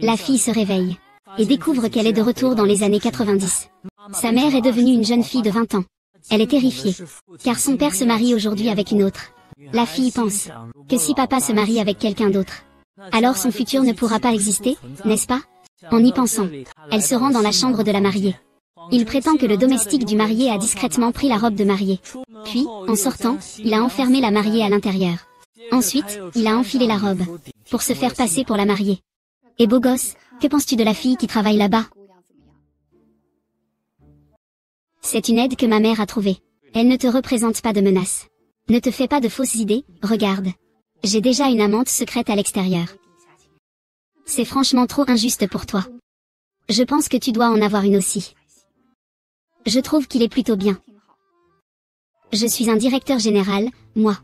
La fille se réveille et découvre qu'elle est de retour dans les années 90. Sa mère est devenue une jeune fille de 20 ans. Elle est terrifiée, car son père se marie aujourd'hui avec une autre. La fille pense que si papa se marie avec quelqu'un d'autre, alors son futur ne pourra pas exister, n'est-ce pas? En y pensant, elle se rend dans la chambre de la mariée. Il prétend que le domestique du marié a discrètement pris la robe de mariée. Puis, en sortant, il a enfermé la mariée à l'intérieur. Ensuite, il a enfilé la robe, pour se faire passer pour la mariée. Et beau gosse, que penses-tu de la fille qui travaille là-bas? C'est une aide que ma mère a trouvée. Elle ne te représente pas de menace. Ne te fais pas de fausses idées, regarde. J'ai déjà une amante secrète à l'extérieur. C'est franchement trop injuste pour toi. Je pense que tu dois en avoir une aussi. Je trouve qu'il est plutôt bien. Je suis un directeur général, moi.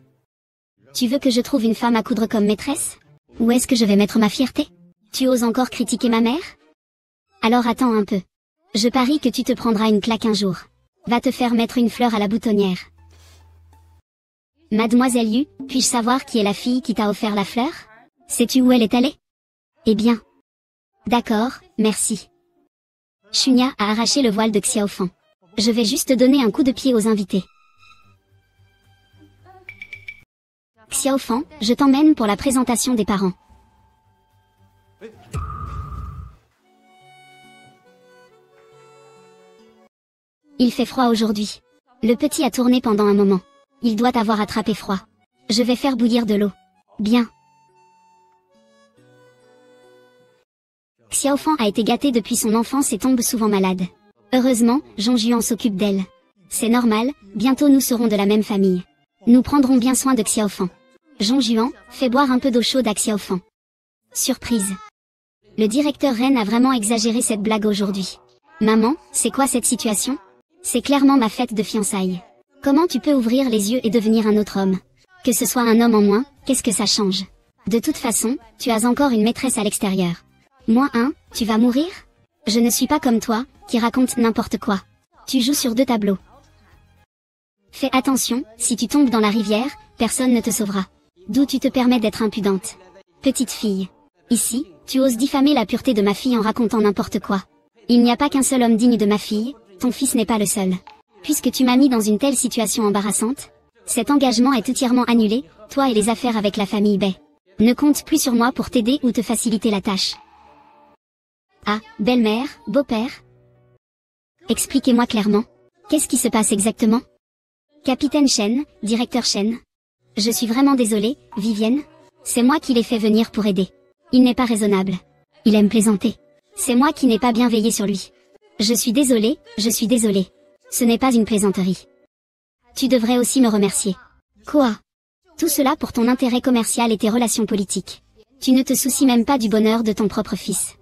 Tu veux que je trouve une femme à coudre comme maîtresse? Où est-ce que je vais mettre ma fierté? Tu oses encore critiquer ma mère? Alors attends un peu. Je parie que tu te prendras une claque un jour. Va te faire mettre une fleur à la boutonnière. Mademoiselle Yu, puis-je savoir qui est la fille qui t'a offert la fleur? Sais-tu où elle est allée? Eh bien. D'accord, merci. Shunya a arraché le voile de Xiaofan. Je vais juste donner un coup de pied aux invités. Xiaofan, je t'emmène pour la présentation des parents. Il fait froid aujourd'hui. Le petit a tourné pendant un moment. Il doit avoir attrapé froid. Je vais faire bouillir de l'eau. Bien. Xiaofan a été gâtée depuis son enfance et tombe souvent malade. Heureusement, Zhongjuan s'occupe d'elle. C'est normal, bientôt nous serons de la même famille. Nous prendrons bien soin de Xiaofan. Zhongjuan, fais boire un peu d'eau chaude à Xiaofan. Surprise. Le directeur Ren a vraiment exagéré cette blague aujourd'hui. Maman, c'est quoi cette situation? C'est clairement ma fête de fiançailles. Comment tu peux ouvrir les yeux et devenir un autre homme? Que ce soit un homme en moins, qu'est-ce que ça change? De toute façon, tu as encore une maîtresse à l'extérieur. Moi tu vas mourir? Je ne suis pas comme toi, qui raconte n'importe quoi. Tu joues sur 2 tableaux. Fais attention, si tu tombes dans la rivière, personne ne te sauvera. D'où tu te permets d'être impudente. Petite fille. Ici, tu oses diffamer la pureté de ma fille en racontant n'importe quoi. Il n'y a pas qu'un seul homme digne de ma fille, ton fils n'est pas le seul. Puisque tu m'as mis dans une telle situation embarrassante, cet engagement est entièrement annulé, toi et les affaires avec la famille Bei. Ne compte plus sur moi pour t'aider ou te faciliter la tâche. Ah, belle-mère, beau-père? Expliquez-moi clairement. Qu'est-ce qui se passe exactement? Capitaine Shen, directeur Shen. Je suis vraiment désolée, Vivienne. C'est moi qui l'ai fait venir pour aider. Il n'est pas raisonnable. Il aime plaisanter. C'est moi qui n'ai pas bien veillé sur lui. Je suis désolée, je suis désolée. Ce n'est pas une plaisanterie. Tu devrais aussi me remercier. Quoi? Tout cela pour ton intérêt commercial et tes relations politiques. Tu ne te soucies même pas du bonheur de ton propre fils.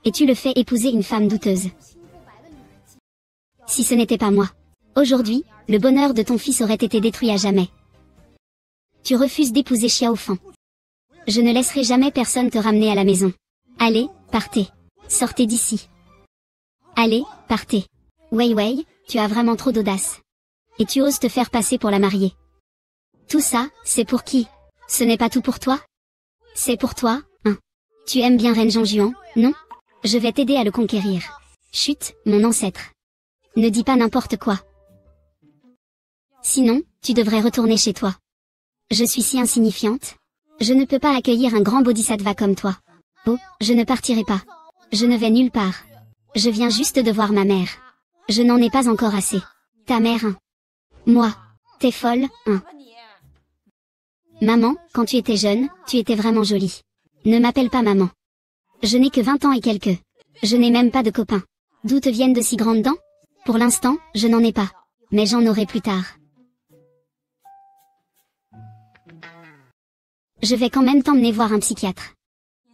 Et tu le fais épouser une femme douteuse. Si ce n'était pas moi. Aujourd'hui, le bonheur de ton fils aurait été détruit à jamais. Tu refuses d'épouser Xiaofan. Je ne laisserai jamais personne te ramener à la maison. Allez, partez. Sortez d'ici. Allez, partez. Wei Wei, tu as vraiment trop d'audace. Et tu oses te faire passer pour la mariée. Tout ça, c'est pour qui? Ce n'est pas tout pour toi? C'est pour toi, hein? Tu aimes bien Ren Zhongjuan, non? Je vais t'aider à le conquérir. Chut, mon ancêtre. Ne dis pas n'importe quoi. Sinon, tu devrais retourner chez toi. Je suis si insignifiante. Je ne peux pas accueillir un grand bodhisattva comme toi. Oh, je ne partirai pas. Je ne vais nulle part. Je viens juste de voir ma mère. Je n'en ai pas encore assez. Ta mère, hein? Moi. T'es folle, hein? Maman, quand tu étais jeune, tu étais vraiment jolie. Ne m'appelle pas maman. Je n'ai que 20 ans et quelques. Je n'ai même pas de copains. D'où te viennent de si grandes dents? Pour l'instant, je n'en ai pas. Mais j'en aurai plus tard. Je vais quand même t'emmener voir un psychiatre.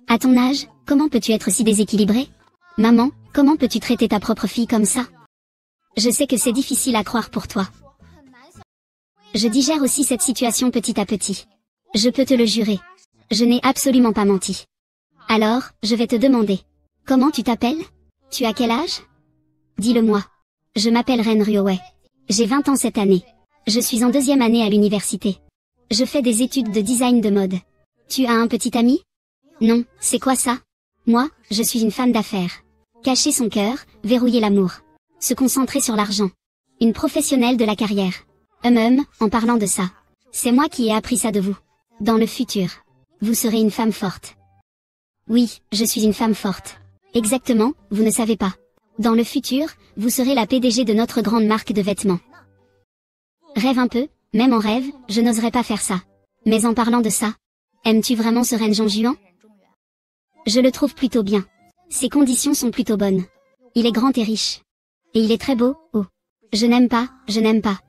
À ton âge, comment peux-tu être si déséquilibré? Maman, comment peux-tu traiter ta propre fille comme ça? Je sais que c'est difficile à croire pour toi. Je digère aussi cette situation petit à petit. Je peux te le jurer. Je n'ai absolument pas menti. Alors, je vais te demander. Comment tu t'appelles? Tu as quel âge? Dis-le-moi. Je m'appelle Ren Ryohei. J'ai 20 ans cette année. Je suis en 2e année à l'université. Je fais des études de design de mode. Tu as un petit ami? Non, c'est quoi ça? Moi, je suis une femme d'affaires. Cacher son cœur, verrouiller l'amour. Se concentrer sur l'argent. Une professionnelle de la carrière. En parlant de ça. C'est moi qui ai appris ça de vous. Dans le futur. Vous serez une femme forte. Oui, je suis une femme forte. Exactement, vous ne savez pas. Dans le futur, vous serez la PDG de notre grande marque de vêtements. Rêve un peu, même en rêve, je n'oserais pas faire ça. Mais en parlant de ça, aimes-tu vraiment ce Ren Zhongjuan? Je le trouve plutôt bien. Ses conditions sont plutôt bonnes. Il est grand et riche. Et il est très beau, oh. Je n'aime pas, je n'aime pas.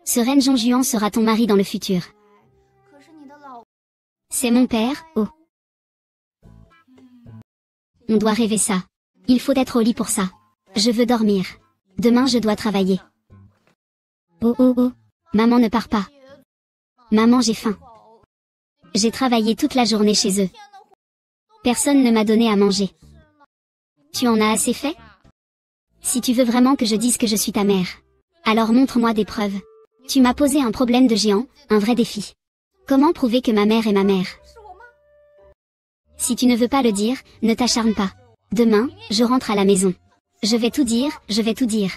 Ce Ren Zhongjuan sera ton mari dans le futur. C'est mon père, oh. On doit rêver ça. Il faut être au lit pour ça. Je veux dormir. Demain je dois travailler. Oh oh oh. Maman ne part pas. Maman, j'ai faim. J'ai travaillé toute la journée chez eux. Personne ne m'a donné à manger. Tu en as assez fait? Si tu veux vraiment que je dise que je suis ta mère, alors montre-moi des preuves. Tu m'as posé un problème de géant, un vrai défi. Comment prouver que ma mère est ma mère? Si tu ne veux pas le dire, ne t'acharne pas. Demain, je rentre à la maison. Je vais tout dire, je vais tout dire.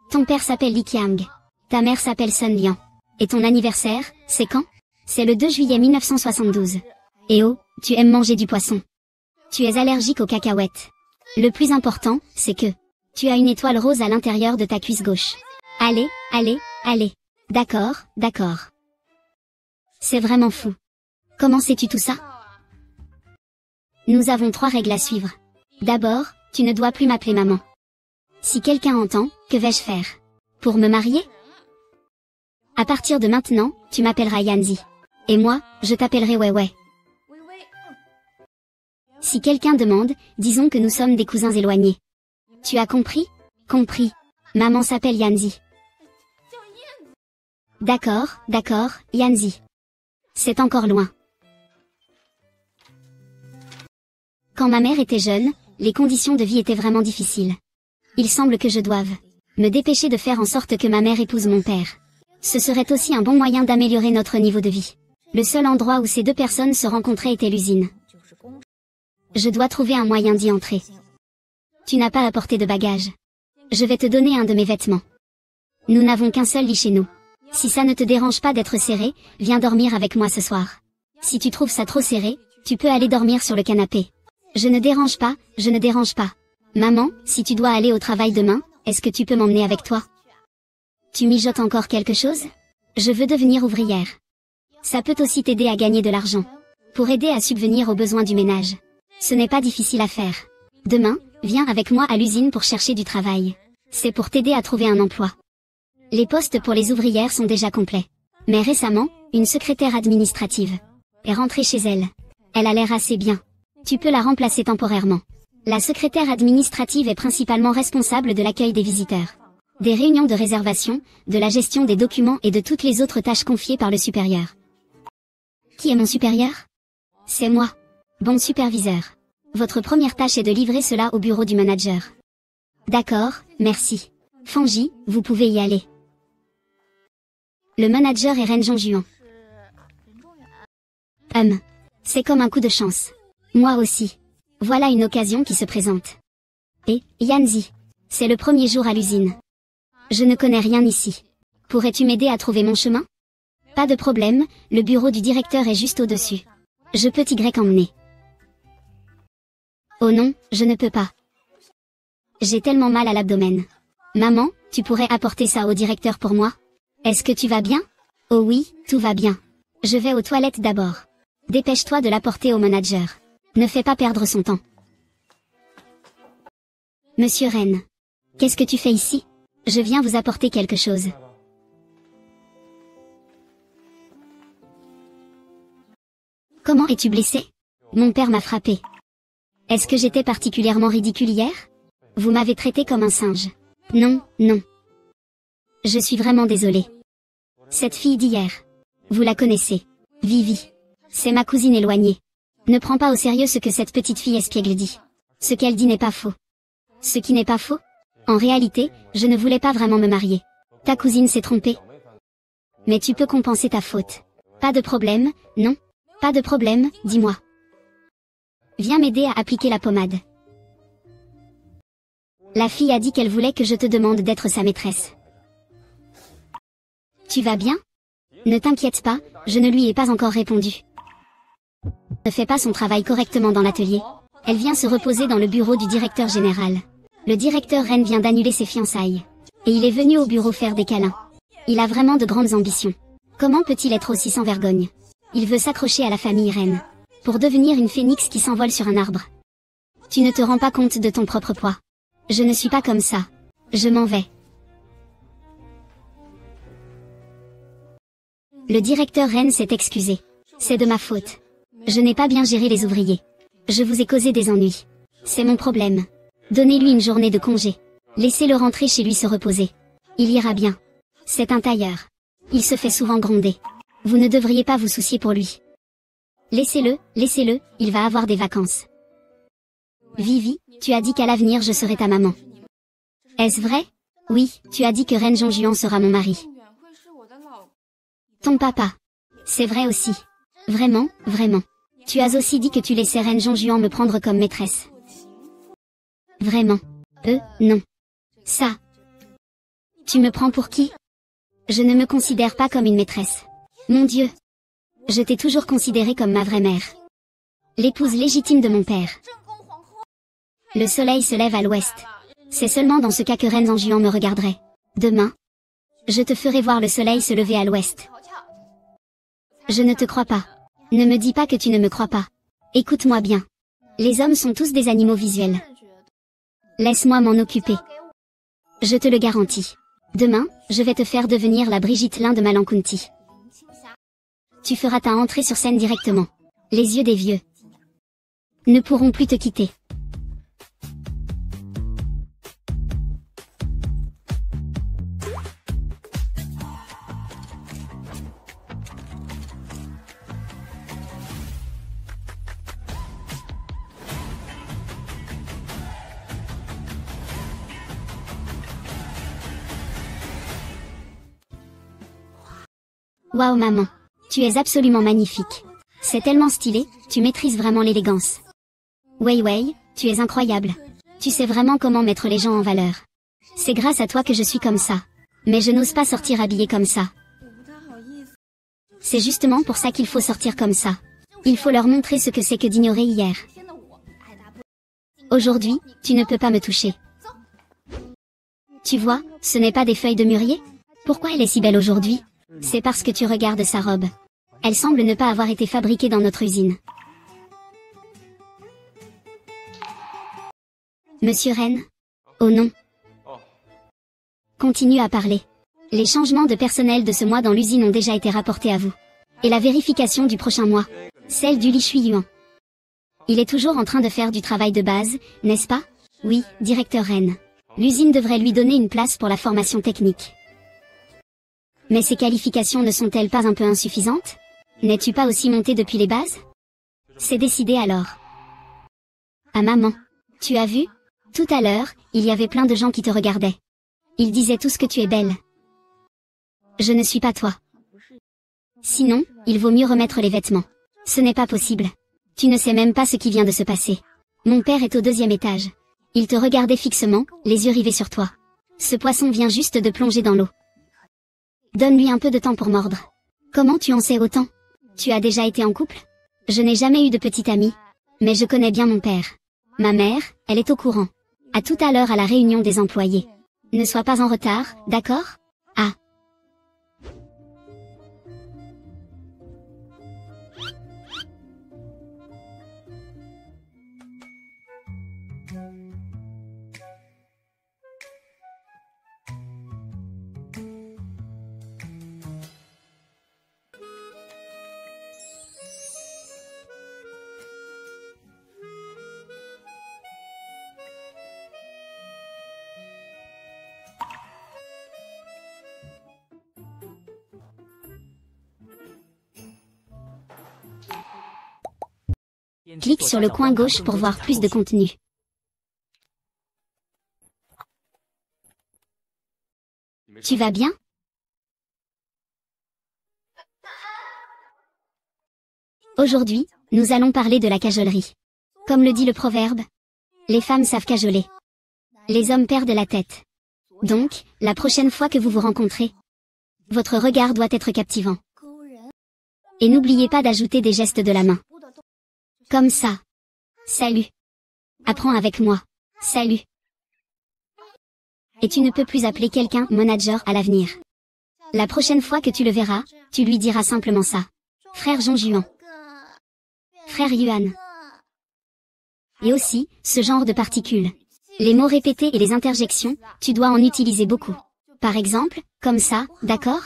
Ton père s'appelle Li Qiang. Ta mère s'appelle Sun Liang. Et ton anniversaire, c'est quand? C'est le 2 juillet 1972. Et oh, tu aimes manger du poisson. Tu es allergique aux cacahuètes. Le plus important, c'est que tu as une étoile rose à l'intérieur de ta cuisse gauche. Allez, allez, allez. D'accord, d'accord. C'est vraiment fou. Comment sais-tu tout ça? Nous avons 3 règles à suivre. D'abord, tu ne dois plus m'appeler maman. Si quelqu'un entend, que vais-je faire? Pour me marier? À partir de maintenant, tu m'appelleras Yanzi. Et moi, je t'appellerai Weiwei. Si quelqu'un demande, disons que nous sommes des cousins éloignés. Tu as compris? Compris. Maman s'appelle Yanzi. D'accord, d'accord, Yanzi. C'est encore loin. Quand ma mère était jeune, les conditions de vie étaient vraiment difficiles. Il semble que je doive me dépêcher de faire en sorte que ma mère épouse mon père. Ce serait aussi un bon moyen d'améliorer notre niveau de vie. Le seul endroit où ces 2 personnes se rencontraient était l'usine. Je dois trouver un moyen d'y entrer. Tu n'as pas apporté de bagages. Je vais te donner un de mes vêtements. Nous n'avons qu'un seul lit chez nous. Si ça ne te dérange pas d'être serré, viens dormir avec moi ce soir. Si tu trouves ça trop serré, tu peux aller dormir sur le canapé. Je ne dérange pas, je ne dérange pas. Maman, si tu dois aller au travail demain, est-ce que tu peux m'emmener avec toi? Tu mijotes encore quelque chose? Je veux devenir ouvrière. Ça peut aussi t'aider à gagner de l'argent. Pour aider à subvenir aux besoins du ménage. Ce n'est pas difficile à faire. Demain, viens avec moi à l'usine pour chercher du travail. C'est pour t'aider à trouver un emploi. Les postes pour les ouvrières sont déjà complets. Mais récemment, une secrétaire administrative est rentrée chez elle. Elle a l'air assez bien. Tu peux la remplacer temporairement. La secrétaire administrative est principalement responsable de l'accueil des visiteurs, des réunions de réservation, de la gestion des documents et de toutes les autres tâches confiées par le supérieur. Qui est mon supérieur? C'est moi. Bon superviseur. Votre première tâche est de livrer cela au bureau du manager. D'accord, merci. Fanji, vous pouvez y aller. Le manager est Ren Zhongjuan. C'est comme un coup de chance. Moi aussi. Voilà une occasion qui se présente. Et, Yanzi. C'est le premier jour à l'usine. Je ne connais rien ici. Pourrais-tu m'aider à trouver mon chemin? Pas de problème, le bureau du directeur est juste au-dessus. Je peux t'y emmener. Oh non, je ne peux pas. J'ai tellement mal à l'abdomen. Maman, tu pourrais apporter ça au directeur pour moi? Est-ce que tu vas bien? Oh oui, tout va bien. Je vais aux toilettes d'abord. Dépêche-toi de l'apporter au manager. Ne fais pas perdre son temps. Monsieur Ren. Qu'est-ce que tu fais ici? Je viens vous apporter quelque chose. Comment es-tu blessé? Mon père m'a frappé. Est-ce que j'étais particulièrement ridicule hier? Vous m'avez traité comme un singe. Non, non. Je suis vraiment désolée. Cette fille d'hier. Vous la connaissez. Vivi. C'est ma cousine éloignée. Ne prends pas au sérieux ce que cette petite fille espiègle dit. Ce qu'elle dit n'est pas faux. Ce qui n'est pas faux? En réalité, je ne voulais pas vraiment me marier. Ta cousine s'est trompée. Mais tu peux compenser ta faute. Pas de problème, non? Pas de problème, dis-moi. Viens m'aider à appliquer la pommade. La fille a dit qu'elle voulait que je te demande d'être sa maîtresse. Tu vas bien? Ne t'inquiète pas, je ne lui ai pas encore répondu. Ne fait pas son travail correctement dans l'atelier. Elle vient se reposer dans le bureau du directeur général. Le directeur Ren vient d'annuler ses fiançailles. Et il est venu au bureau faire des câlins. Il a vraiment de grandes ambitions. Comment peut-il être aussi sans vergogne? Il veut s'accrocher à la famille Ren. Pour devenir une phénix qui s'envole sur un arbre. Tu ne te rends pas compte de ton propre poids. Je ne suis pas comme ça. Je m'en vais. Le directeur Ren s'est excusé. C'est de ma faute. Je n'ai pas bien géré les ouvriers. Je vous ai causé des ennuis. C'est mon problème. Donnez-lui une journée de congé. Laissez-le rentrer chez lui se reposer. Il ira bien. C'est un tailleur. Il se fait souvent gronder. Vous ne devriez pas vous soucier pour lui. Laissez-le, il va avoir des vacances. Vivi, tu as dit qu'à l'avenir je serai ta maman. Est-ce vrai? Oui, tu as dit que Ren Zhongjuan sera mon mari. Ton papa. C'est vrai aussi. Vraiment, vraiment. Tu as aussi dit que tu laissais Ren Zhongjuan me prendre comme maîtresse. Vraiment. Non. Ça. Tu me prends pour qui? Je ne me considère pas comme une maîtresse. Mon Dieu. Je t'ai toujours considérée comme ma vraie mère. L'épouse légitime de mon père. Le soleil se lève à l'ouest. C'est seulement dans ce cas que Ren Zhongjuan me regarderait. Demain, je te ferai voir le soleil se lever à l'ouest. Je ne te crois pas. Ne me dis pas que tu ne me crois pas. Écoute-moi bien. Les hommes sont tous des animaux visuels. Laisse-moi m'en occuper. Je te le garantis. Demain, je vais te faire devenir la Brigitte Lin de Malankunti. Tu feras ta entrée sur scène directement. Les yeux des vieux ne pourront plus te quitter. Waouh maman. Tu es absolument magnifique. C'est tellement stylé, tu maîtrises vraiment l'élégance. Wei Wei, tu es incroyable. Tu sais vraiment comment mettre les gens en valeur. C'est grâce à toi que je suis comme ça. Mais je n'ose pas sortir habillée comme ça. C'est justement pour ça qu'il faut sortir comme ça. Il faut leur montrer ce que c'est que d'ignorer hier. Aujourd'hui, tu ne peux pas me toucher. Tu vois, ce n'est pas des feuilles de mûrier? Pourquoi elle est si belle aujourd'hui? C'est parce que tu regardes sa robe. Elle semble ne pas avoir été fabriquée dans notre usine. Monsieur Ren? Oh non. Continue à parler. Les changements de personnel de ce mois dans l'usine ont déjà été rapportés à vous. Et la vérification du prochain mois. Celle du Li Shuiyuan. Il est toujours en train de faire du travail de base, n'est-ce pas? Oui, directeur Ren. L'usine devrait lui donner une place pour la formation technique. Mais ses qualifications ne sont-elles pas un peu insuffisantes? N'es-tu pas aussi monté depuis les bases? C'est décidé alors. Ah maman. Tu as vu? Tout à l'heure, il y avait plein de gens qui te regardaient. Ils disaient tous que tu es belle. Je ne suis pas toi. Sinon, il vaut mieux remettre les vêtements. Ce n'est pas possible. Tu ne sais même pas ce qui vient de se passer. Mon père est au 2e étage. Il te regardait fixement, les yeux rivés sur toi. Ce poisson vient juste de plonger dans l'eau. Donne-lui un peu de temps pour mordre. Comment tu en sais autant? Tu as déjà été en couple? Je n'ai jamais eu de petite amie. Mais je connais bien mon père. Ma mère, elle est au courant. À tout à l'heure à la réunion des employés. Ne sois pas en retard, d'accord? Ah. Clique sur le coin gauche pour voir plus de contenu. Tu vas bien? Aujourd'hui, nous allons parler de la cajolerie. Comme le dit le proverbe, les femmes savent cajoler. Les hommes perdent la tête. Donc, la prochaine fois que vous vous rencontrez, votre regard doit être captivant. Et n'oubliez pas d'ajouter des gestes de la main. Comme ça. Salut. Apprends avec moi. Salut. Et tu ne peux plus appeler quelqu'un manager à l'avenir. La prochaine fois que tu le verras, tu lui diras simplement ça. Frère Jean-Juan. Frère Yuan. Et aussi, ce genre de particules. Les mots répétés et les interjections, tu dois en utiliser beaucoup. Par exemple, comme ça, d'accord?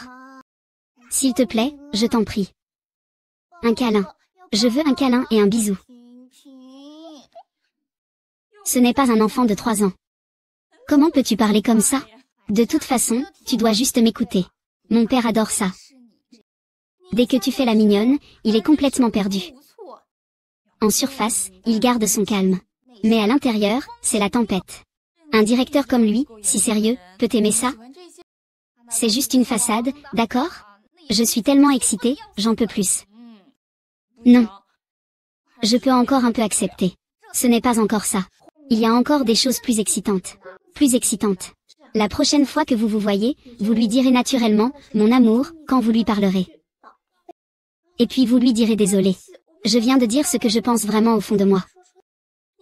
S'il te plaît, je t'en prie. Un câlin. Je veux un câlin et un bisou. Ce n'est pas un enfant de 3 ans. Comment peux-tu parler comme ça? De toute façon, tu dois juste m'écouter. Mon père adore ça. Dès que tu fais la mignonne, il est complètement perdu. En surface, il garde son calme. Mais à l'intérieur, c'est la tempête. Un directeur comme lui, si sérieux, peut aimer ça? C'est juste une façade, d'accord? Je suis tellement excitée, j'en peux plus. Non. Je peux encore un peu accepter. Ce n'est pas encore ça. Il y a encore des choses plus excitantes. Plus excitantes. La prochaine fois que vous vous voyez, vous lui direz naturellement, mon amour, quand vous lui parlerez. Et puis vous lui direz désolé. Je viens de dire ce que je pense vraiment au fond de moi.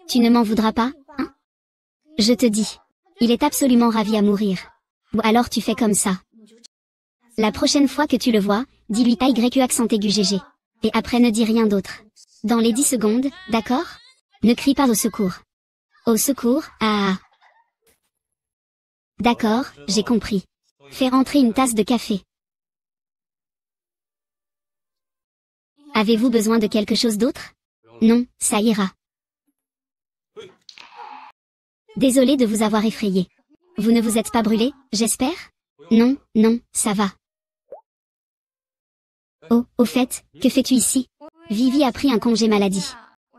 Tu ne m'en voudras pas, hein? Je te dis. Il est absolument ravi à mourir. Ou alors tu fais comme ça. La prochaine fois que tu le vois, dis-lui YE accent aigu GG. Et après ne dis rien d'autre. Dans les 10 secondes, d'accord? Ne crie pas au secours. Au secours, ah. D'accord, j'ai compris. Fais rentrer une tasse de café. Avez-vous besoin de quelque chose d'autre? Non, ça ira. Désolé de vous avoir effrayé. Vous ne vous êtes pas brûlé, j'espère? Non, non, ça va. Oh, au fait, que fais-tu ici? Vivi a pris un congé maladie.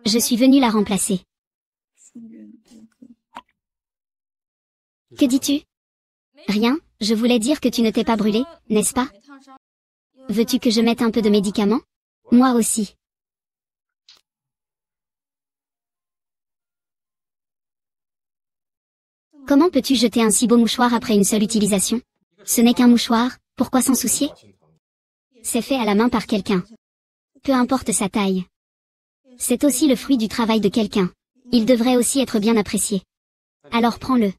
Je suis venue la remplacer. Que dis-tu? Rien, je voulais dire que tu ne t'es pas brûlé, n'est-ce pas? Veux-tu que je mette un peu de médicaments? Moi aussi. Comment peux-tu jeter un si beau mouchoir après une seule utilisation? Ce n'est qu'un mouchoir, pourquoi s'en soucier? C'est fait à la main par quelqu'un. Peu importe sa taille. C'est aussi le fruit du travail de quelqu'un. Il devrait aussi être bien apprécié. Alors prends-le.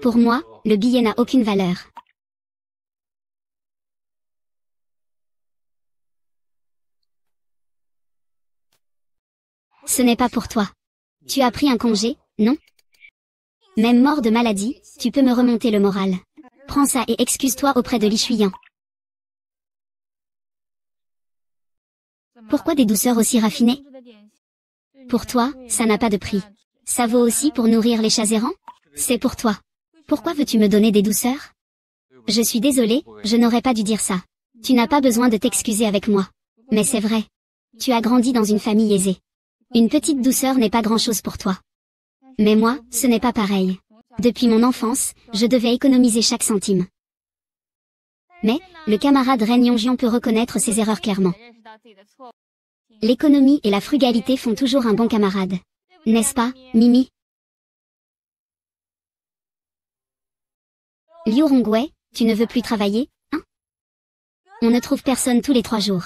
Pour moi, le billet n'a aucune valeur. Ce n'est pas pour toi. Tu as pris un congé, non? Même mort de maladie, tu peux me remonter le moral. Prends ça et excuse-toi auprès de Li Shuyan. Pourquoi des douceurs aussi raffinées? Pour toi, ça n'a pas de prix. Ça vaut aussi pour nourrir les chats errants? C'est pour toi. Pourquoi veux-tu me donner des douceurs? Je suis désolée, je n'aurais pas dû dire ça. Tu n'as pas besoin de t'excuser avec moi. Mais c'est vrai. Tu as grandi dans une famille aisée. Une petite douceur n'est pas grand-chose pour toi. Mais moi, ce n'est pas pareil. Depuis mon enfance, je devais économiser chaque centime. Mais, le camarade Ren Yongjian peut reconnaître ses erreurs clairement. L'économie et la frugalité font toujours un bon camarade. N'est-ce pas, Mimi? Liu Rongwei, tu ne veux plus travailler, hein? On ne trouve personne tous les 3 jours.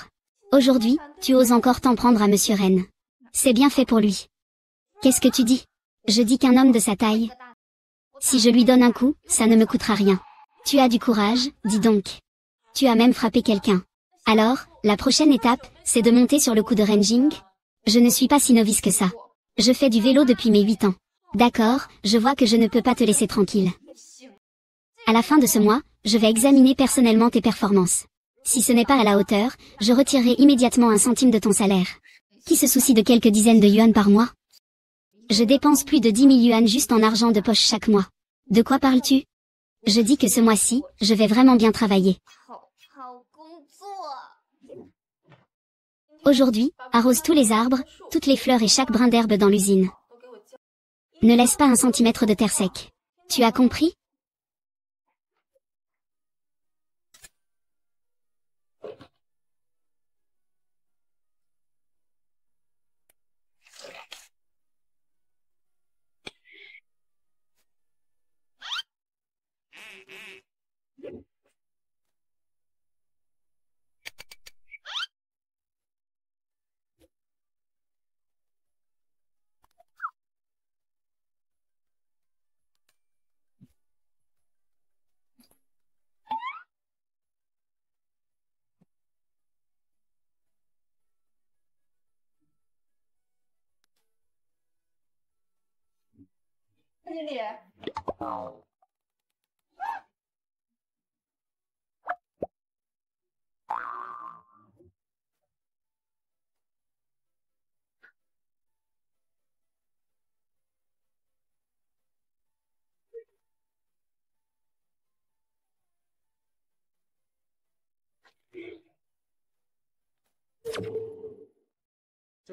Aujourd'hui, tu oses encore t'en prendre à Monsieur Ren. C'est bien fait pour lui. Qu'est-ce que tu dis? Je dis qu'un homme de sa taille. Si je lui donne un coup, ça ne me coûtera rien. Tu as du courage, dis donc. Tu as même frappé quelqu'un. Alors, la prochaine étape, c'est de monter sur le coup de Renjing. Je ne suis pas si novice que ça. Je fais du vélo depuis mes 8 ans. D'accord, je vois que je ne peux pas te laisser tranquille. À la fin de ce mois, je vais examiner personnellement tes performances. Si ce n'est pas à la hauteur, je retirerai immédiatement 1 centime de ton salaire. Qui se soucie de quelques dizaines de yuan par mois? Je dépense plus de 10 000 yuan juste en argent de poche chaque mois. De quoi parles-tu? Je dis que ce mois-ci, je vais vraiment bien travailler. Aujourd'hui, arrose tous les arbres, toutes les fleurs et chaque brin d'herbe dans l'usine. Ne laisse pas 1 centimètre de terre sec. Tu as compris?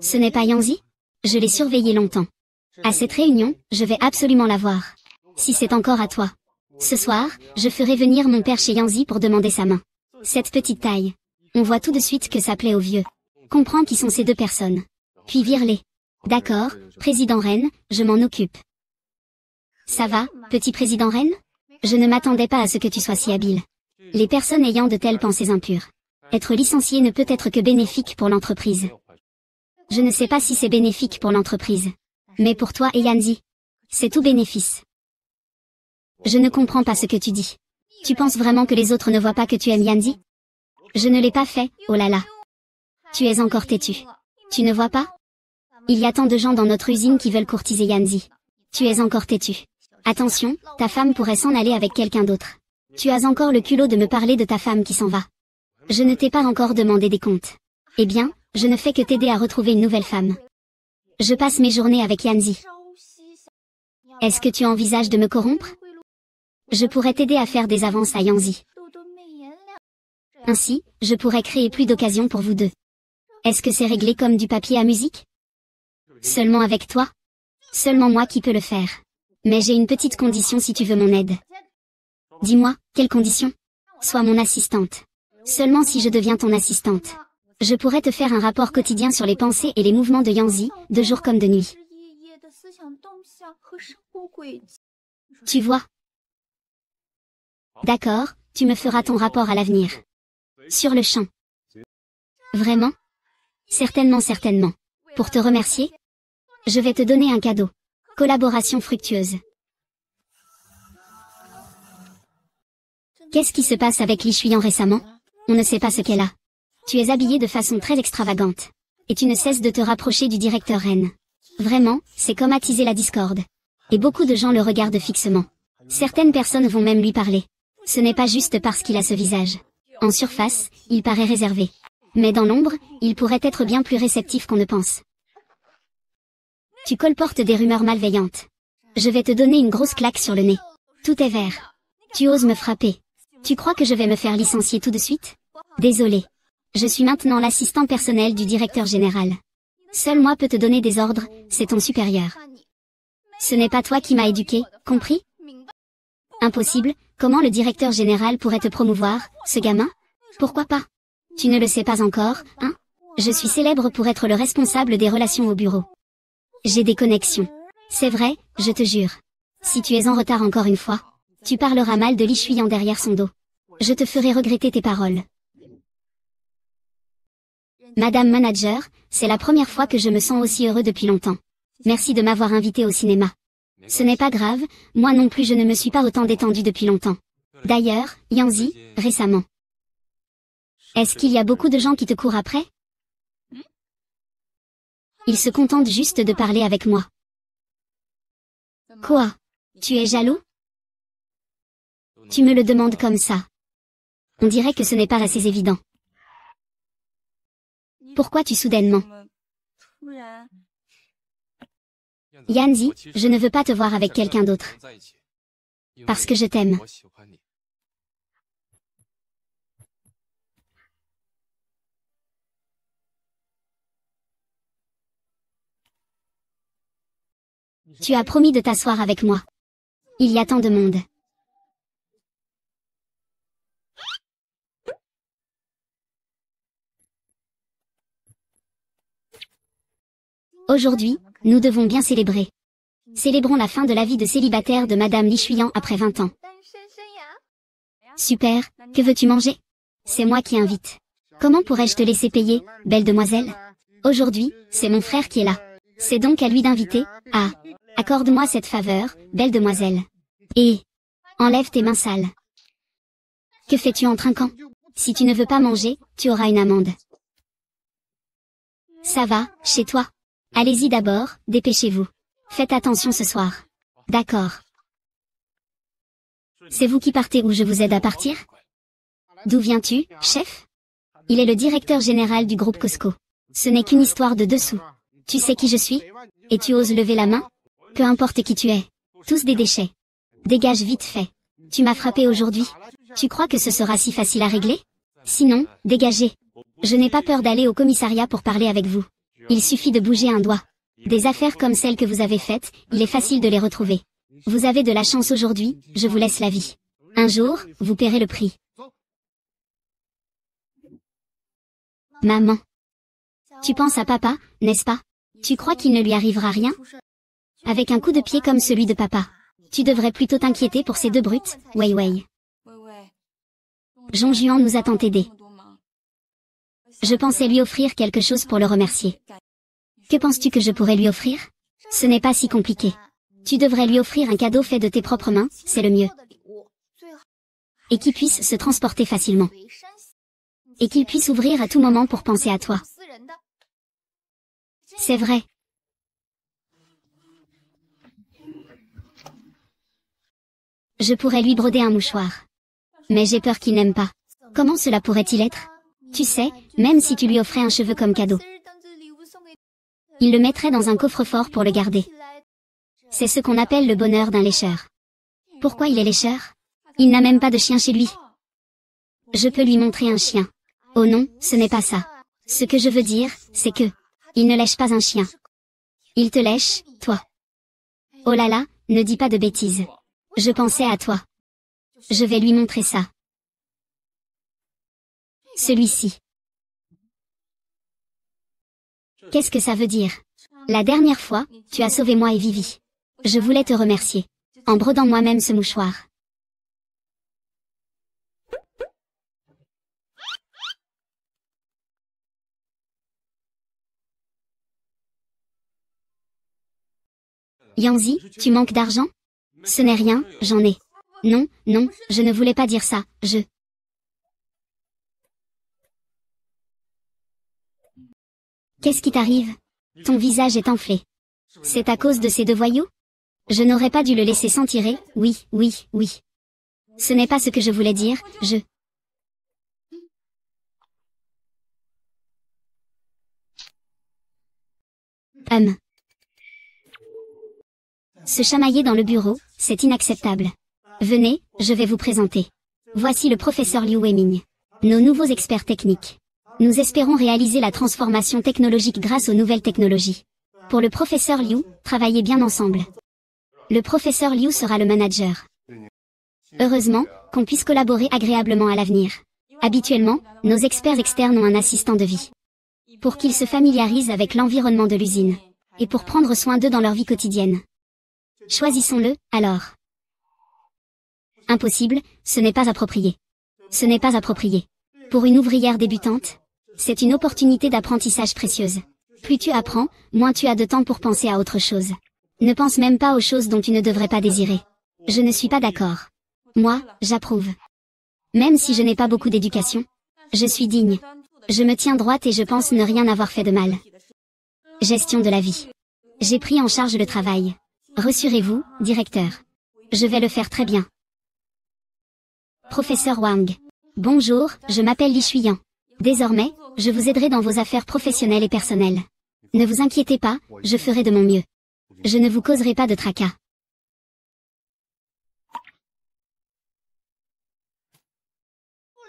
Ce n'est pas Yanzi? Je l'ai surveillé longtemps. À cette réunion, je vais absolument la voir. Si c'est encore à toi. Ce soir, je ferai venir mon père chez Yanzi pour demander sa main. Cette petite taille. On voit tout de suite que ça plaît aux vieux. Comprends qui sont ces deux personnes. Puis vire-les. D'accord, président Ren, je m'en occupe. Ça va, petit président Ren? Je ne m'attendais pas à ce que tu sois si habile. Les personnes ayant de telles pensées impures. Être licencié ne peut être que bénéfique pour l'entreprise. Je ne sais pas si c'est bénéfique pour l'entreprise. Mais pour toi et Yanzi, c'est tout bénéfice. Je ne comprends pas ce que tu dis. Tu penses vraiment que les autres ne voient pas que tu aimes Yanzi? Je ne l'ai pas fait, oh là là. Tu es encore têtu. Tu ne vois pas? Il y a tant de gens dans notre usine qui veulent courtiser Yanzi. Tu es encore têtu. Attention, ta femme pourrait s'en aller avec quelqu'un d'autre. Tu as encore le culot de me parler de ta femme qui s'en va. Je ne t'ai pas encore demandé des comptes. Eh bien, je ne fais que t'aider à retrouver une nouvelle femme. Je passe mes journées avec Yanzi. Est-ce que tu envisages de me corrompre? Je pourrais t'aider à faire des avances à Yanzi. Ainsi, je pourrais créer plus d'occasions pour vous deux. Est-ce que c'est réglé comme du papier à musique? Seulement avec toi? Seulement moi qui peux le faire. Mais j'ai une petite condition si tu veux mon aide. Dis-moi, quelle condition? Sois mon assistante. Seulement si je deviens ton assistante. Je pourrais te faire un rapport quotidien sur les pensées et les mouvements de Yanzi, de jour comme de nuit. Tu vois? D'accord, tu me feras ton rapport à l'avenir. Sur le champ. Vraiment? Certainement, certainement. Pour te remercier, je vais te donner un cadeau. Collaboration fructueuse. Qu'est-ce qui se passe avec Li Shuyan récemment? On ne sait pas ce qu'elle a. Tu es habillée de façon très extravagante. Et tu ne cesses de te rapprocher du directeur Ren. Vraiment, c'est comme attiser la discorde. Et beaucoup de gens le regardent fixement. Certaines personnes vont même lui parler. Ce n'est pas juste parce qu'il a ce visage. En surface, il paraît réservé. Mais dans l'ombre, il pourrait être bien plus réceptif qu'on ne pense. Tu colportes des rumeurs malveillantes. Je vais te donner une grosse claque sur le nez. Tout est vert. Tu oses me frapper. Tu crois que je vais me faire licencier tout de suite? Désolé. Je suis maintenant l'assistant personnel du directeur général. Seul moi peux te donner des ordres, c'est ton supérieur. Ce n'est pas toi qui m'as éduqué, compris? Impossible, comment le directeur général pourrait te promouvoir, ce gamin? Pourquoi pas? Tu ne le sais pas encore, hein? Je suis célèbre pour être le responsable des relations au bureau. J'ai des connexions. C'est vrai, je te jure. Si tu es en retard encore une fois, tu parleras mal de Li Shuyan derrière son dos. Je te ferai regretter tes paroles. Madame Manager, c'est la première fois que je me sens aussi heureux depuis longtemps. Merci de m'avoir invité au cinéma. Ce n'est pas grave, moi non plus je ne me suis pas autant détendu depuis longtemps. D'ailleurs, Yanzi, récemment. Est-ce qu'il y a beaucoup de gens qui te courent après? Ils se contentent juste de parler avec moi. Quoi? Tu es jaloux? Tu me le demandes comme ça. On dirait que ce n'est pas assez évident. Pourquoi tu soudainement? Yanzi, je ne veux pas te voir avec quelqu'un d'autre. Parce que je t'aime. Tu as promis de t'asseoir avec moi. Il y a tant de monde. Aujourd'hui, nous devons bien célébrer. Célébrons la fin de la vie de célibataire de Madame Li Shuyan après 20 ans. Super, que veux-tu manger? C'est moi qui invite. Comment pourrais-je te laisser payer, belle demoiselle? Aujourd'hui, c'est mon frère qui est là. C'est donc à lui d'inviter. Ah, accorde-moi cette faveur, belle demoiselle. Et enlève tes mains sales. Que fais-tu en trinquant? Si tu ne veux pas manger, tu auras une amende. Ça va, chez toi. Allez-y d'abord, dépêchez-vous. Faites attention ce soir. D'accord. C'est vous qui partez ou je vous aide à partir? D'où viens-tu, chef? Il est le directeur général du groupe Costco. Ce n'est qu'une histoire de dessous. Tu sais qui je suis? Et tu oses lever la main? Peu importe qui tu es. Tous des déchets. Dégage vite fait. Tu m'as frappé aujourd'hui. Tu crois que ce sera si facile à régler? Sinon, dégagez. Je n'ai pas peur d'aller au commissariat pour parler avec vous. Il suffit de bouger un doigt. Des affaires comme celles que vous avez faites, il est facile de les retrouver. Vous avez de la chance aujourd'hui, je vous laisse la vie. Un jour, vous paierez le prix. Maman. Tu penses à papa, n'est-ce pas? Tu crois qu'il ne lui arrivera rien? Avec un coup de pied comme celui de papa. Tu devrais plutôt t'inquiéter pour ces deux brutes, Wei Wei. Zhong nous a tant aidés. Je pensais lui offrir quelque chose pour le remercier. Que penses-tu que je pourrais lui offrir? Ce n'est pas si compliqué. Tu devrais lui offrir un cadeau fait de tes propres mains, c'est le mieux. Et qui puisse se transporter facilement. Et qu'il puisse ouvrir à tout moment pour penser à toi. C'est vrai. Je pourrais lui broder un mouchoir. Mais j'ai peur qu'il n'aime pas. Comment cela pourrait-il être? Tu sais, même si tu lui offrais un cheveu comme cadeau. Il le mettrait dans un coffre-fort pour le garder. C'est ce qu'on appelle le bonheur d'un lécheur. Pourquoi il est lécheur? Il n'a même pas de chien chez lui. Je peux lui montrer un chien. Oh non, ce n'est pas ça. Ce que je veux dire, c'est que, il ne lèche pas un chien. Il te lèche, toi. Oh là là, ne dis pas de bêtises. Je pensais à toi. Je vais lui montrer ça. Celui-ci. Qu'est-ce que ça veut dire? La dernière fois, tu as sauvé moi et Vivi. Je voulais te remercier. En brodant moi-même ce mouchoir. Yanzi, tu manques d'argent? Ce n'est rien, j'en ai. Non, non, je ne voulais pas dire ça, Qu'est-ce qui t'arrive? Ton visage est enflé. C'est à cause de ces deux voyous? Je n'aurais pas dû le laisser s'en tirer, oui, oui, oui. Ce n'est pas ce que je voulais dire, Se chamailler dans le bureau, c'est inacceptable. Venez, je vais vous présenter. Voici le professeur Liu Weiming. Nos nouveaux experts techniques. Nous espérons réaliser la transformation technologique grâce aux nouvelles technologies. Pour le professeur Liu, travaillez bien ensemble. Le professeur Liu sera le manager. Heureusement, qu'on puisse collaborer agréablement à l'avenir. Habituellement, nos experts externes ont un assistant de vie. Pour qu'ils se familiarisent avec l'environnement de l'usine. Et pour prendre soin d'eux dans leur vie quotidienne. Choisissons-le, alors. Impossible, ce n'est pas approprié. Ce n'est pas approprié. Pour une ouvrière débutante, c'est une opportunité d'apprentissage précieuse. Plus tu apprends, moins tu as de temps pour penser à autre chose. Ne pense même pas aux choses dont tu ne devrais pas désirer. Je ne suis pas d'accord. Moi, j'approuve. Même si je n'ai pas beaucoup d'éducation, je suis digne. Je me tiens droite et je pense ne rien avoir fait de mal. Gestion de la vie. J'ai pris en charge le travail. Rassurez-vous, directeur. Je vais le faire très bien. Professeur Wang. Bonjour, je m'appelle Li Shuyan. Désormais, je vous aiderai dans vos affaires professionnelles et personnelles. Ne vous inquiétez pas, je ferai de mon mieux. Je ne vous causerai pas de tracas.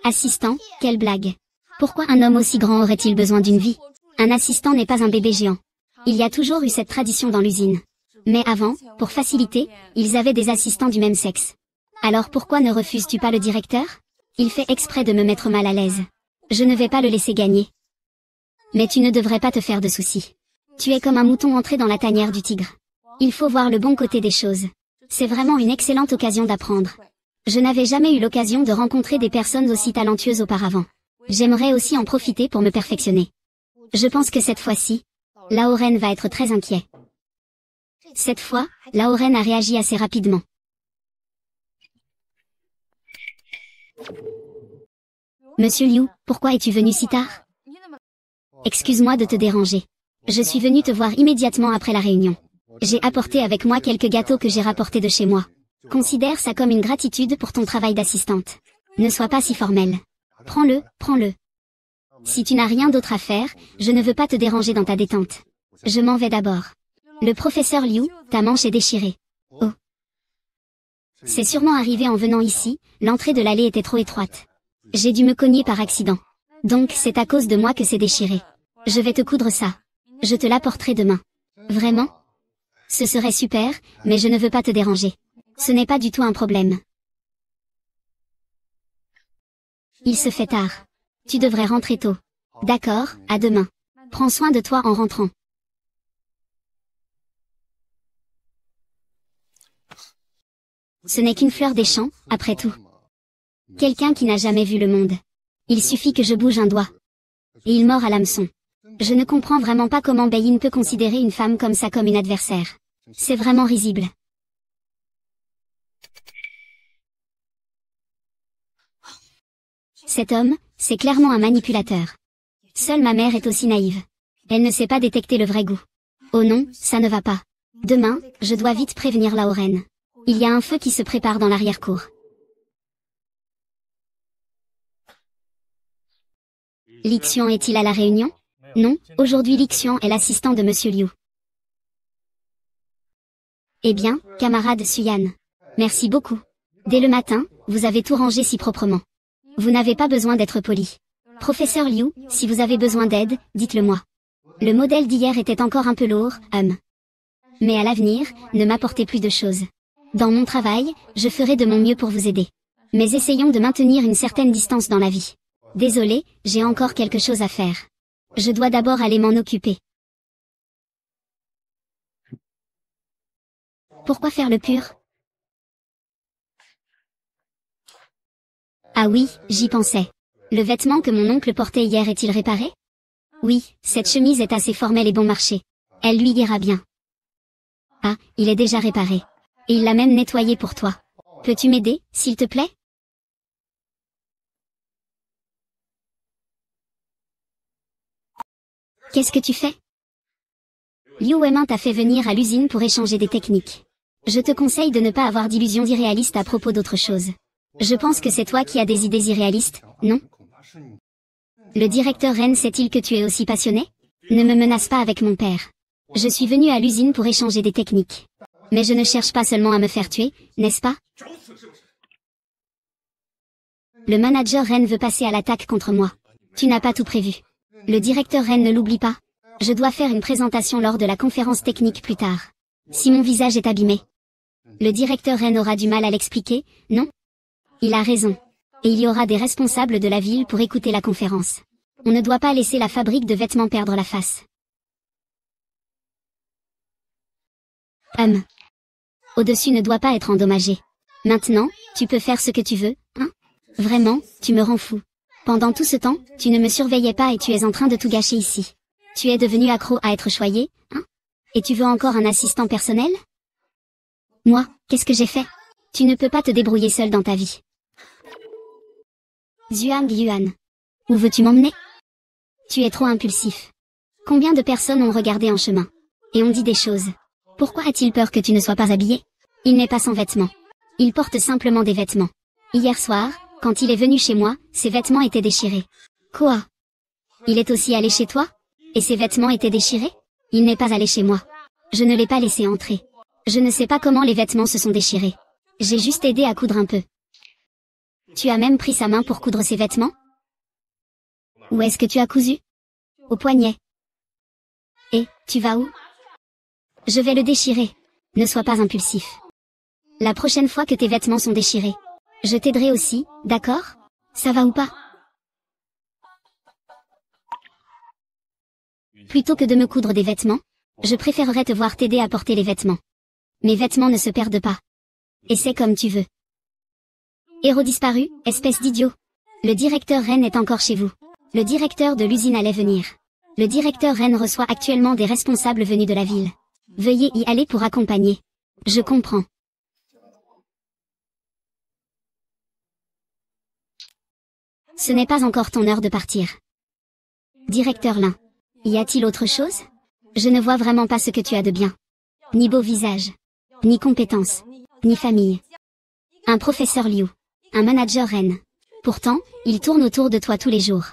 Assistant, quelle blague. Pourquoi un homme aussi grand aurait-il besoin d'une vie? Un assistant n'est pas un bébé géant. Il y a toujours eu cette tradition dans l'usine. Mais avant, pour faciliter, ils avaient des assistants du même sexe. Alors pourquoi ne refuses-tu pas le directeur? Il fait exprès de me mettre mal à l'aise. Je ne vais pas le laisser gagner. Mais tu ne devrais pas te faire de soucis. Tu es comme un mouton entré dans la tanière du tigre. Il faut voir le bon côté des choses. C'est vraiment une excellente occasion d'apprendre. Je n'avais jamais eu l'occasion de rencontrer des personnes aussi talentueuses auparavant. J'aimerais aussi en profiter pour me perfectionner. Je pense que cette fois-ci, Laoren va être très inquiet. Cette fois, Laoren a réagi assez rapidement. Monsieur Liu, pourquoi es-tu venu si tard? Excuse-moi de te déranger. Je suis venu te voir immédiatement après la réunion. J'ai apporté avec moi quelques gâteaux que j'ai rapportés de chez moi. Considère ça comme une gratitude pour ton travail d'assistante. Ne sois pas si formelle. Prends-le, prends-le. Si tu n'as rien d'autre à faire, je ne veux pas te déranger dans ta détente. Je m'en vais d'abord. Le professeur Liu, ta manche est déchirée. Oh. C'est sûrement arrivé en venant ici, l'entrée de l'allée était trop étroite. J'ai dû me cogner par accident. Donc c'est à cause de moi que c'est déchiré. Je vais te coudre ça. Je te l'apporterai demain. Vraiment? Ce serait super, mais je ne veux pas te déranger. Ce n'est pas du tout un problème. Il se fait tard. Tu devrais rentrer tôt. D'accord, à demain. Prends soin de toi en rentrant. Ce n'est qu'une fleur des champs, après tout. Quelqu'un qui n'a jamais vu le monde. Il suffit que je bouge un doigt. Et il mord à l'hameçon. Je ne comprends vraiment pas comment Beyin peut considérer une femme comme ça comme une adversaire. C'est vraiment risible. Cet homme, c'est clairement un manipulateur. Seule ma mère est aussi naïve. Elle ne sait pas détecter le vrai goût. Oh non, ça ne va pas. Demain, je dois vite prévenir la reine. Il y a un feu qui se prépare dans l'arrière-cour. Lixian est-il à la réunion? Non, aujourd'hui Lixian est l'assistant de Monsieur Liu. Eh bien, camarade Suyan. Merci beaucoup. Dès le matin, vous avez tout rangé si proprement. Vous n'avez pas besoin d'être poli. Professeur Liu, si vous avez besoin d'aide, dites-le moi. Le modèle d'hier était encore un peu lourd, Mais à l'avenir, ne m'apportez plus de choses. Dans mon travail, je ferai de mon mieux pour vous aider. Mais essayons de maintenir une certaine distance dans la vie. Désolé, j'ai encore quelque chose à faire. Je dois d'abord aller m'en occuper. Pourquoi faire le pur? Ah oui, j'y pensais. Le vêtement que mon oncle portait hier est-il réparé? Oui, cette chemise est assez formelle et bon marché. Elle lui ira bien. Ah, il est déjà réparé. Et il l'a même nettoyé pour toi. Peux-tu m'aider, s'il te plaît? Qu'est-ce que tu fais? Liu Weimin t'a fait venir à l'usine pour échanger des techniques. Je te conseille de ne pas avoir d'illusions irréalistes à propos d'autre chose. Je pense que c'est toi qui as des idées irréalistes, non? Le directeur Ren sait-il que tu es aussi passionné? Ne me menace pas avec mon père. Je suis venu à l'usine pour échanger des techniques. Mais je ne cherche pas seulement à me faire tuer, n'est-ce pas? Le manager Ren veut passer à l'attaque contre moi. Tu n'as pas tout prévu. Le directeur Ren ne l'oublie pas. Je dois faire une présentation lors de la conférence technique plus tard. Si mon visage est abîmé. Le directeur Ren aura du mal à l'expliquer, non? Il a raison. Et il y aura des responsables de la ville pour écouter la conférence. On ne doit pas laisser la fabrique de vêtements perdre la face. Au-dessus ne doit pas être endommagé. Maintenant, tu peux faire ce que tu veux, hein? Vraiment, tu me rends fou. Pendant tout ce temps, tu ne me surveillais pas et tu es en train de tout gâcher ici. Tu es devenu accro à être choyé, hein? Et tu veux encore un assistant personnel? Moi, qu'est-ce que j'ai fait? Tu ne peux pas te débrouiller seul dans ta vie. Zhuang Yuan. Où veux-tu m'emmener? Tu es trop impulsif. Combien de personnes ont regardé en chemin? Et ont dit des choses. Pourquoi a-t-il peur que tu ne sois pas habillé? Il n'est pas sans vêtements. Il porte simplement des vêtements. Hier soir, quand il est venu chez moi, ses vêtements étaient déchirés. Quoi? Il est aussi allé chez toi? Et ses vêtements étaient déchirés? Il n'est pas allé chez moi. Je ne l'ai pas laissé entrer. Je ne sais pas comment les vêtements se sont déchirés. J'ai juste aidé à coudre un peu. Tu as même pris sa main pour coudre ses vêtements? Où est-ce que tu as cousu? Au poignet. Et, tu vas où? Je vais le déchirer. Ne sois pas impulsif. La prochaine fois que tes vêtements sont déchirés, je t'aiderai aussi, d'accord? Ça va ou pas? Plutôt que de me coudre des vêtements, je préférerais te voir t'aider à porter les vêtements. Mes vêtements ne se perdent pas. Et c'est comme tu veux. Héros disparu, espèce d'idiot. Le directeur Ren est encore chez vous. Le directeur de l'usine allait venir. Le directeur Ren reçoit actuellement des responsables venus de la ville. Veuillez y aller pour accompagner. Je comprends. Ce n'est pas encore ton heure de partir. Directeur Lin. Y a-t-il autre chose? Je ne vois vraiment pas ce que tu as de bien. Ni beau visage. Ni compétences. Ni famille. Un professeur Liu. Un manager Ren. Pourtant, il tourne autour de toi tous les jours.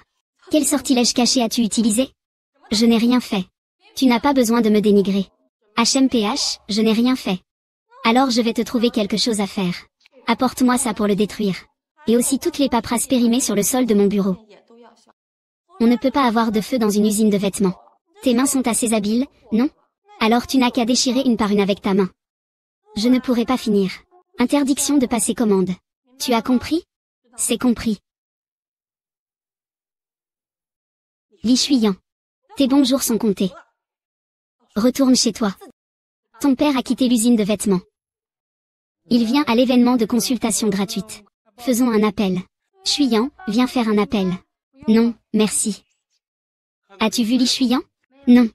Quel sortilège caché as-tu utilisé? Je n'ai rien fait. Tu n'as pas besoin de me dénigrer. HMPH, je n'ai rien fait. Alors je vais te trouver quelque chose à faire. Apporte-moi ça pour le détruire. Et aussi toutes les paperasses périmées sur le sol de mon bureau. On ne peut pas avoir de feu dans une usine de vêtements. Tes mains sont assez habiles, non? Alors tu n'as qu'à déchirer une par une avec ta main. Je ne pourrai pas finir. Interdiction de passer commande. Tu as compris? C'est compris. Li Shuyan. Tes bons jours sont comptés. Retourne chez toi. Ton père a quitté l'usine de vêtements. Il vient à l'événement de consultation gratuite. Faisons un appel. Shuyan, viens faire un appel. Non, merci. As-tu vu Li Shuyan? Non.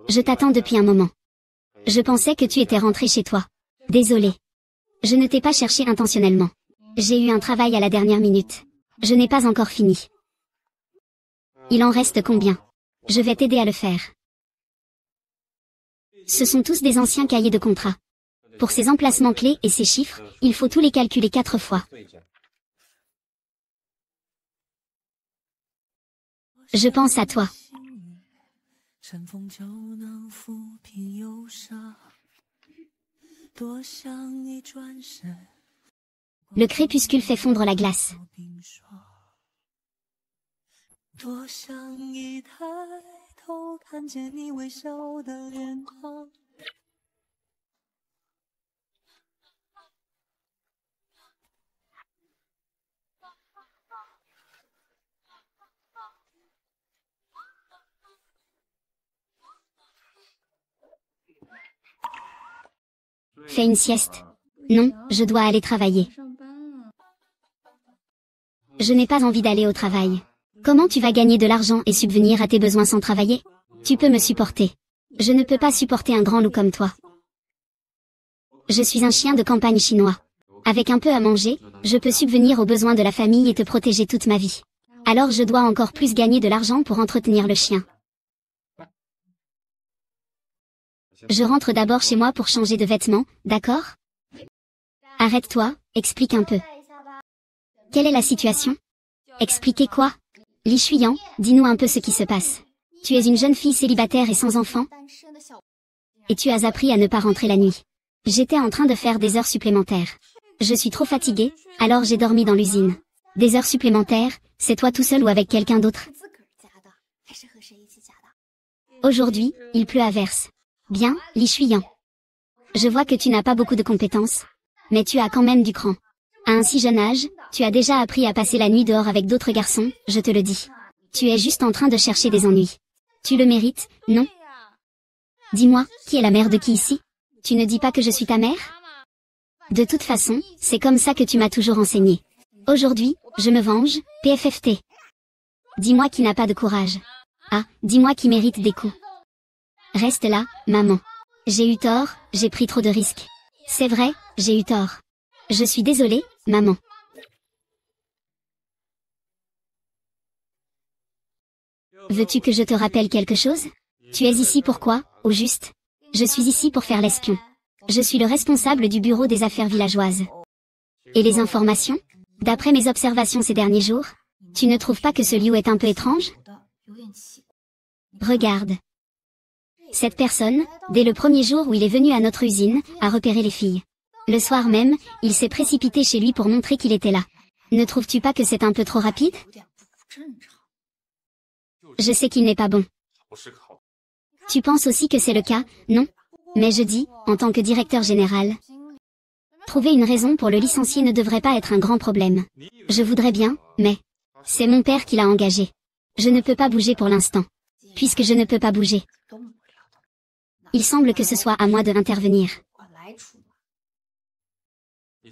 Je t'attends depuis un moment. Je pensais que tu étais rentré chez toi. Désolé. Je ne t'ai pas cherché intentionnellement. J'ai eu un travail à la dernière minute. Je n'ai pas encore fini. Il en reste combien? Je vais t'aider à le faire. Ce sont tous des anciens cahiers de contrat. Pour ces emplacements clés et ces chiffres, il faut tous les calculer 4 fois. Je pense à toi. Le crépuscule fait fondre la glace. Fais une sieste. Non, je dois aller travailler. Je n'ai pas envie d'aller au travail. Comment tu vas gagner de l'argent et subvenir à tes besoins sans travailler? Tu peux me supporter. Je ne peux pas supporter un grand loup comme toi. Je suis un chien de campagne chinois. Avec un peu à manger, je peux subvenir aux besoins de la famille et te protéger toute ma vie. Alors je dois encore plus gagner de l'argent pour entretenir le chien. Je rentre d'abord chez moi pour changer de vêtements, d'accord? Arrête-toi, explique un peu. Quelle est la situation? Expliquez quoi? Li Shuyan, dis-nous un peu ce qui se passe. Tu es une jeune fille célibataire et sans enfant? Et tu as appris à ne pas rentrer la nuit. J'étais en train de faire des heures supplémentaires. Je suis trop fatiguée, alors j'ai dormi dans l'usine. Des heures supplémentaires, c'est toi tout seul ou avec quelqu'un d'autre? Aujourd'hui, il pleut à verse. Bien, Li Shuyan. Je vois que tu n'as pas beaucoup de compétences. Mais tu as quand même du cran. À un si jeune âge, tu as déjà appris à passer la nuit dehors avec d'autres garçons, je te le dis. Tu es juste en train de chercher des ennuis. Tu le mérites, non? Dis-moi, qui est la mère de qui ici? Tu ne dis pas que je suis ta mère? De toute façon, c'est comme ça que tu m'as toujours enseigné. Aujourd'hui, je me venge, PFFT. Dis-moi qui n'a pas de courage. Ah, dis-moi qui mérite des coups. Reste là, maman. J'ai eu tort, j'ai pris trop de risques. C'est vrai, j'ai eu tort. Je suis désolée, maman. Veux-tu que je te rappelle quelque chose? Tu es ici pourquoi, au juste? Je suis ici pour faire l'espion. Je suis le responsable du bureau des affaires villageoises. Et les informations? D'après mes observations ces derniers jours, tu ne trouves pas que ce lieu est un peu étrange? Regarde. Cette personne, dès le premier jour où il est venu à notre usine, a repéré les filles. Le soir même, il s'est précipité chez lui pour montrer qu'il était là. Ne trouves-tu pas que c'est un peu trop rapide? Je sais qu'il n'est pas bon. Tu penses aussi que c'est le cas, non? Mais je dis, en tant que directeur général, trouver une raison pour le licencier ne devrait pas être un grand problème. Je voudrais bien, mais c'est mon père qui l'a engagé. Je ne peux pas bouger pour l'instant. Puisque je ne peux pas bouger, il semble que ce soit à moi de intervenir.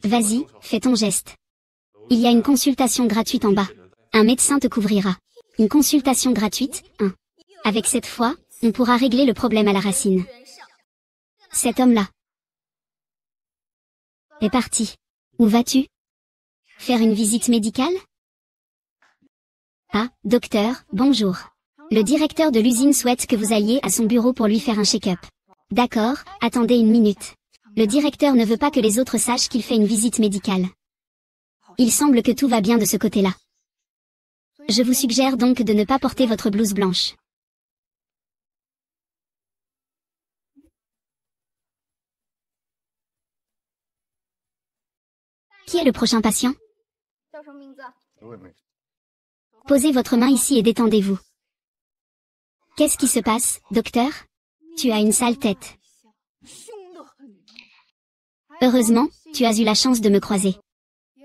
Vas-y, fais ton geste. Il y a une consultation gratuite en bas. Un médecin te couvrira. Une consultation gratuite, hein. Avec cette foi, on pourra régler le problème à la racine. Cet homme-là est parti. Où vas-tu? Faire une visite médicale? Ah, docteur, bonjour. Le directeur de l'usine souhaite que vous alliez à son bureau pour lui faire un check-up. D'accord, attendez une minute. Le directeur ne veut pas que les autres sachent qu'il fait une visite médicale. Il semble que tout va bien de ce côté-là. Je vous suggère donc de ne pas porter votre blouse blanche. Qui est le prochain patient? Posez votre main ici et détendez-vous. Qu'est-ce qui se passe, docteur? Tu as une sale tête. Heureusement, tu as eu la chance de me croiser.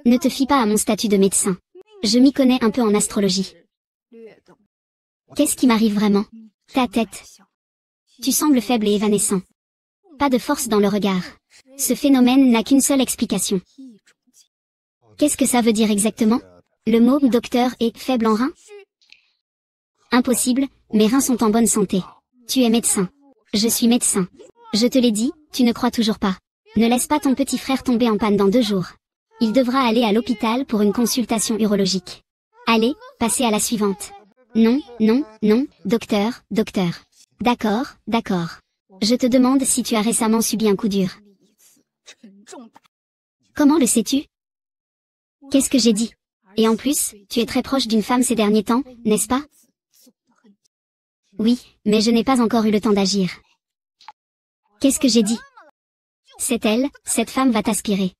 Ne te fie pas à mon statut de médecin. Je m'y connais un peu en astrologie. Qu'est-ce qui m'arrive vraiment? Ta tête. Tu sembles faible et évanescent. Pas de force dans le regard. Ce phénomène n'a qu'une seule explication. Qu'est-ce que ça veut dire exactement? Le mot docteur est faible en reins? Impossible, mes reins sont en bonne santé. Tu es médecin. Je suis médecin. Je te l'ai dit, tu ne crois toujours pas. Ne laisse pas ton petit frère tomber en panne dans 2 jours. Il devra aller à l'hôpital pour une consultation urologique. Allez, passez à la suivante. Non, non, non, docteur, docteur. D'accord, d'accord. Je te demande si tu as récemment subi un coup dur. Comment le sais-tu? Qu'est-ce que j'ai dit? Et en plus, tu es très proche d'une femme ces derniers temps, n'est-ce pas? Oui, mais je n'ai pas encore eu le temps d'agir. Qu'est-ce que j'ai dit? C'est elle, cette femme va t'aspirer.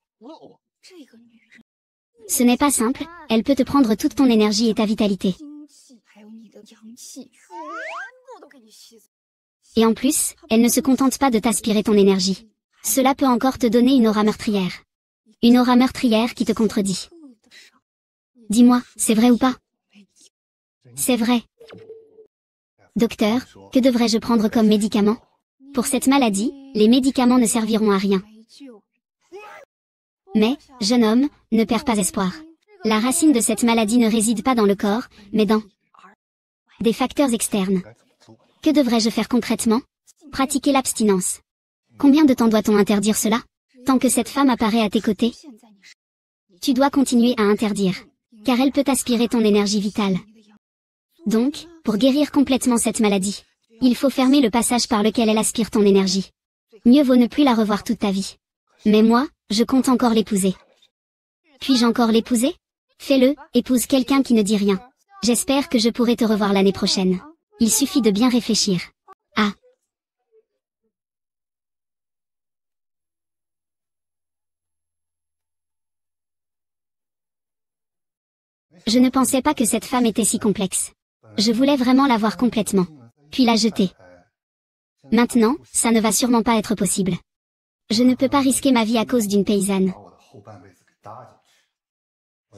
Ce n'est pas simple, elle peut te prendre toute ton énergie et ta vitalité. Et en plus, elle ne se contente pas de t'aspirer ton énergie. Cela peut encore te donner une aura meurtrière. Une aura meurtrière qui te contredit. Dis-moi, c'est vrai ou pas? C'est vrai. Docteur, que devrais-je prendre comme médicament? Pour cette maladie, les médicaments ne serviront à rien. Mais, jeune homme, ne perds pas espoir. La racine de cette maladie ne réside pas dans le corps, mais dans des facteurs externes. Que devrais-je faire concrètement? Pratiquer l'abstinence. Combien de temps doit-on interdire cela? Tant que cette femme apparaît à tes côtés? Tu dois continuer à interdire. Car elle peut aspirer ton énergie vitale. Donc, pour guérir complètement cette maladie, il faut fermer le passage par lequel elle aspire ton énergie. Mieux vaut ne plus la revoir toute ta vie. Mais moi, je compte encore l'épouser. Puis-je encore l'épouser? Fais-le, épouse quelqu'un qui ne dit rien. J'espère que je pourrai te revoir l'année prochaine. Il suffit de bien réfléchir. Ah. Je ne pensais pas que cette femme était si complexe. Je voulais vraiment la voir complètement. Puis la jeter. Maintenant, ça ne va sûrement pas être possible. Je ne peux pas risquer ma vie à cause d'une paysanne.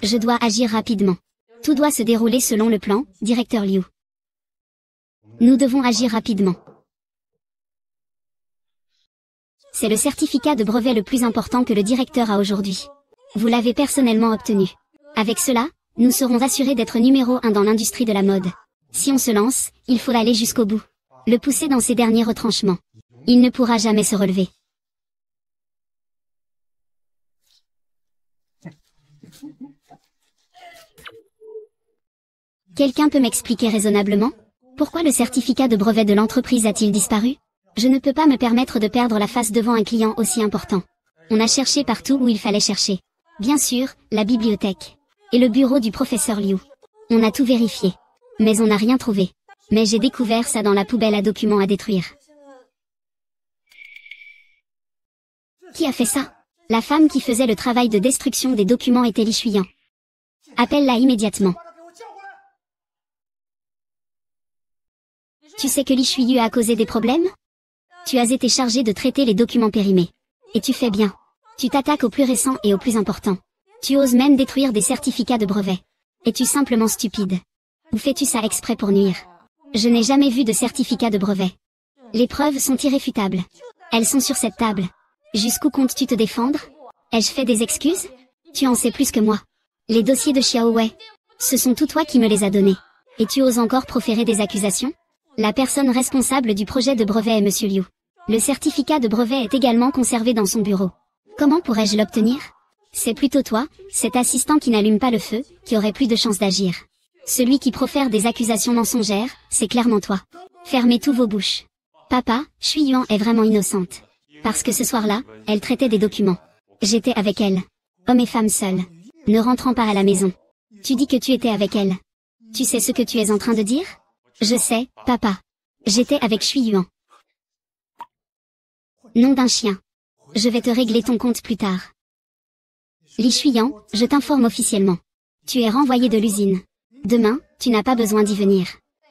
Je dois agir rapidement. Tout doit se dérouler selon le plan, directeur Liu. Nous devons agir rapidement. C'est le certificat de brevet le plus important que le directeur a aujourd'hui. Vous l'avez personnellement obtenu. Avec cela, nous serons assurés d'être numéro 1 dans l'industrie de la mode. Si on se lance, il faut aller jusqu'au bout. Le pousser dans ses derniers retranchements. Il ne pourra jamais se relever. Quelqu'un peut m'expliquer raisonnablement? Pourquoi le certificat de brevet de l'entreprise a-t-il disparu? Je ne peux pas me permettre de perdre la face devant un client aussi important. On a cherché partout où il fallait chercher. Bien sûr, la bibliothèque. Et le bureau du professeur Liu. On a tout vérifié. Mais on n'a rien trouvé. Mais j'ai découvert ça dans la poubelle à documents à détruire. Qui a fait ça? La femme qui faisait le travail de destruction des documents était Li Shuyan. Appelle-la immédiatement. Tu sais que Li Shuyu a causé des problèmes? Tu as été chargé de traiter les documents périmés. Et tu fais bien. Tu t'attaques au plus récent et au plus important. Tu oses même détruire des certificats de brevet. Es-tu simplement stupide? Ou fais-tu ça exprès pour nuire? Je n'ai jamais vu de certificat de brevet. Les preuves sont irréfutables. Elles sont sur cette table. Jusqu'où comptes-tu te défendre? Ai-je fait des excuses? Tu en sais plus que moi. Les dossiers de Xiao Wei. Ce sont tout toi qui me les as donnés. Et tu oses encore proférer des accusations? La personne responsable du projet de brevet est Monsieur Liu. Le certificat de brevet est également conservé dans son bureau. Comment pourrais-je l'obtenir? C'est plutôt toi, cet assistant qui n'allume pas le feu, qui aurait plus de chances d'agir. Celui qui profère des accusations mensongères, c'est clairement toi. Fermez tous vos bouches. Papa, Shui Yuan est vraiment innocente. Parce que ce soir-là, elle traitait des documents. J'étais avec elle. Homme et femme seuls. Ne rentrant pas à la maison. Tu dis que tu étais avec elle. Tu sais ce que tu es en train de dire? Je sais, papa. J'étais avec Shui Yuan. Nom d'un chien. Je vais te régler ton compte plus tard. Li Shuyan, je t'informe officiellement. Tu es renvoyé de l'usine. Demain, tu n'as pas besoin d'y venir.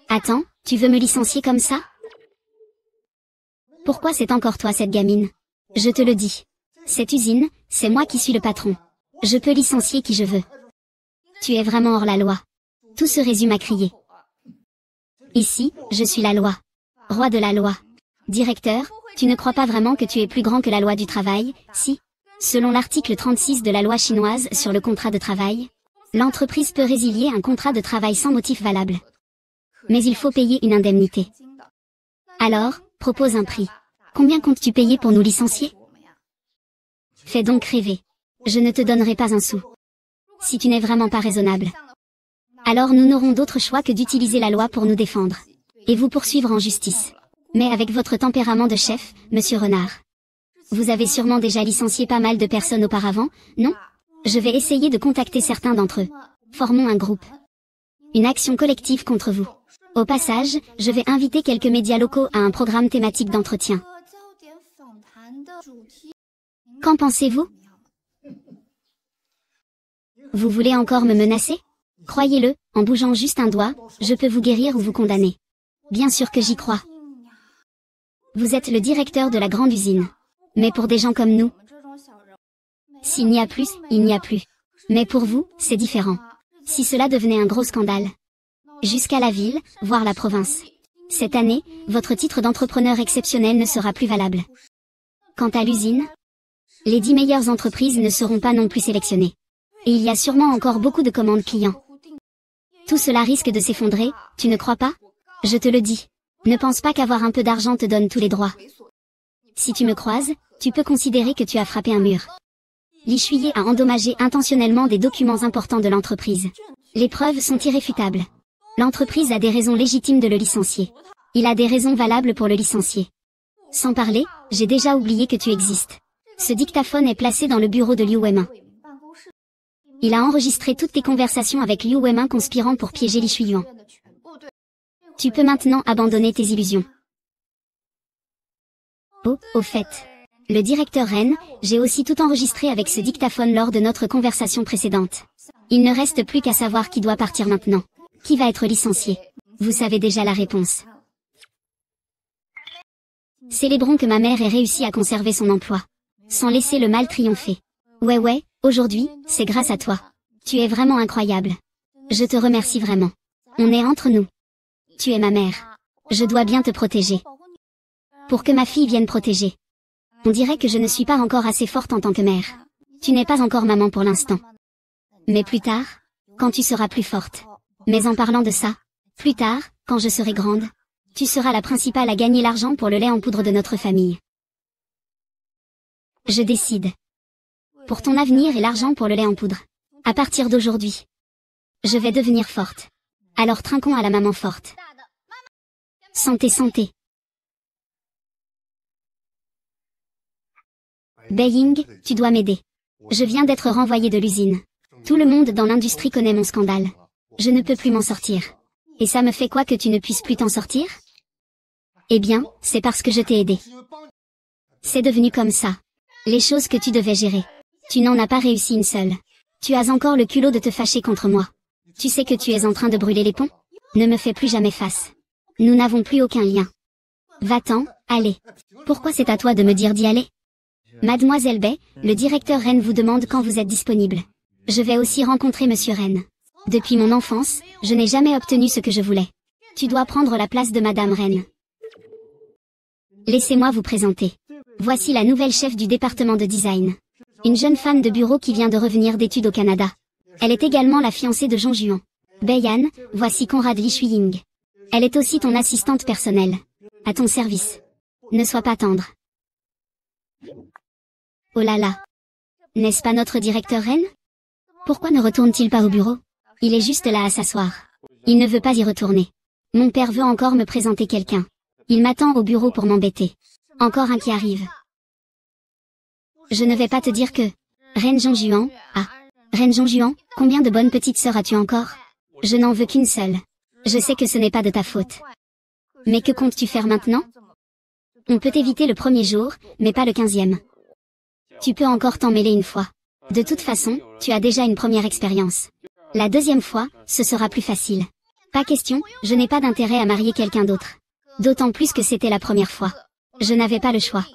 Attends, tu veux me licencier comme ça? Pourquoi c'est encore toi cette gamine? Je te le dis. Cette usine, c'est moi qui suis le patron. Je peux licencier qui je veux. Tu es vraiment hors la loi. Tout se résume à crier. Ici, je suis la loi. Roi de la loi. Directeur, tu ne crois pas vraiment que tu es plus grand que la loi du travail, si? Selon l'article 36 de la loi chinoise sur le contrat de travail, l'entreprise peut résilier un contrat de travail sans motif valable. Mais il faut payer une indemnité. Alors, propose un prix. Combien comptes-tu payer pour nous licencier? Fais donc rêver. Je ne te donnerai pas un sou. Si tu n'es vraiment pas raisonnable. Alors nous n'aurons d'autre choix que d'utiliser la loi pour nous défendre. Et vous poursuivre en justice. Mais avec votre tempérament de chef, monsieur Renard. Vous avez sûrement déjà licencié pas mal de personnes auparavant, non? Je vais essayer de contacter certains d'entre eux. Formons un groupe. Une action collective contre vous. Au passage, je vais inviter quelques médias locaux à un programme thématique d'entretien. Qu'en pensez-vous? Vous voulez encore me menacer? Croyez-le, en bougeant juste un doigt, je peux vous guérir ou vous condamner. Bien sûr que j'y crois. Vous êtes le directeur de la grande usine. Mais pour des gens comme nous, s'il n'y a plus, il n'y a plus. Mais pour vous, c'est différent. Si cela devenait un gros scandale. Jusqu'à la ville, voire la province. Cette année, votre titre d'entrepreneur exceptionnel ne sera plus valable. Quant à l'usine, les 10 meilleures entreprises ne seront pas non plus sélectionnées. Et il y a sûrement encore beaucoup de commandes clients. Tout cela risque de s'effondrer, tu ne crois pas? Je te le dis. Ne pense pas qu'avoir un peu d'argent te donne tous les droits. Si tu me croises, tu peux considérer que tu as frappé un mur. Li Shuye a endommagé intentionnellement des documents importants de l'entreprise. Les preuves sont irréfutables. L'entreprise a des raisons légitimes de le licencier. Il a des raisons valables pour le licencier. Sans parler, j'ai déjà oublié que tu existes. Ce dictaphone est placé dans le bureau de Liu Weimin. Il a enregistré toutes tes conversations avec Liu Weimin conspirant pour piéger Li Shuyan. Tu peux maintenant abandonner tes illusions. Oh, au fait. Le directeur Ren, j'ai aussi tout enregistré avec ce dictaphone lors de notre conversation précédente. Il ne reste plus qu'à savoir qui doit partir maintenant. Qui va être licencié? Vous savez déjà la réponse. Célébrons que ma mère ait réussi à conserver son emploi. Sans laisser le mal triompher. Ouais, aujourd'hui, c'est grâce à toi. Tu es vraiment incroyable. Je te remercie vraiment. On est entre nous. Tu es ma mère. Je dois bien te protéger. Pour que ma fille vienne protéger. On dirait que je ne suis pas encore assez forte en tant que mère. Tu n'es pas encore maman pour l'instant. Mais plus tard, quand tu seras plus forte. Mais en parlant de ça, plus tard, quand je serai grande, tu seras la principale à gagner l'argent pour le lait en poudre de notre famille. Je décide. Pour ton avenir et l'argent pour le lait en poudre. À partir d'aujourd'hui, je vais devenir forte. Alors trinquons à la maman forte. Santé, santé. Beiying, tu dois m'aider. Je viens d'être renvoyé de l'usine. Tout le monde dans l'industrie connaît mon scandale. Je ne peux plus m'en sortir. Et ça me fait quoi que tu ne puisses plus t'en sortir? Eh bien, c'est parce que je t'ai aidé. C'est devenu comme ça. Les choses que tu devais gérer. Tu n'en as pas réussi une seule. Tu as encore le culot de te fâcher contre moi. Tu sais que tu es en train de brûler les ponts? Ne me fais plus jamais face. Nous n'avons plus aucun lien. Va-t'en, allez. Pourquoi c'est à toi de me dire d'y aller? Mademoiselle Bay, le directeur Ren vous demande quand vous êtes disponible. Je vais aussi rencontrer Monsieur Ren. Depuis mon enfance, je n'ai jamais obtenu ce que je voulais. Tu dois prendre la place de Madame Ren. Laissez-moi vous présenter. Voici la nouvelle chef du département de design. une jeune femme de bureau qui vient de revenir d'études au Canada. Elle est également la fiancée de Zhang Juan. Beiyan, voici Conrad Li Shuiying. Elle est aussi ton assistante personnelle. À ton service. Ne sois pas tendre. Oh là là. N'est-ce pas notre directeur Ren? Pourquoi ne retourne-t-il pas au bureau? Il est juste là à s'asseoir. Il ne veut pas y retourner. Mon père veut encore me présenter quelqu'un. Il m'attend au bureau pour m'embêter. Encore un qui arrive. Je ne vais pas te dire que... Ren Zhangjuan, ah. Ren Zhangjuan, combien de bonnes petites sœurs as-tu encore? Je n'en veux qu'une seule. Je sais que ce n'est pas de ta faute. Mais que comptes-tu faire maintenant? On peut éviter le premier jour, mais pas le 15e. Tu peux encore t'en mêler une fois. De toute façon, tu as déjà une première expérience. La deuxième fois, ce sera plus facile. Pas question, je n'ai pas d'intérêt à marier quelqu'un d'autre. D'autant plus que c'était la première fois. Je n'avais pas le choix.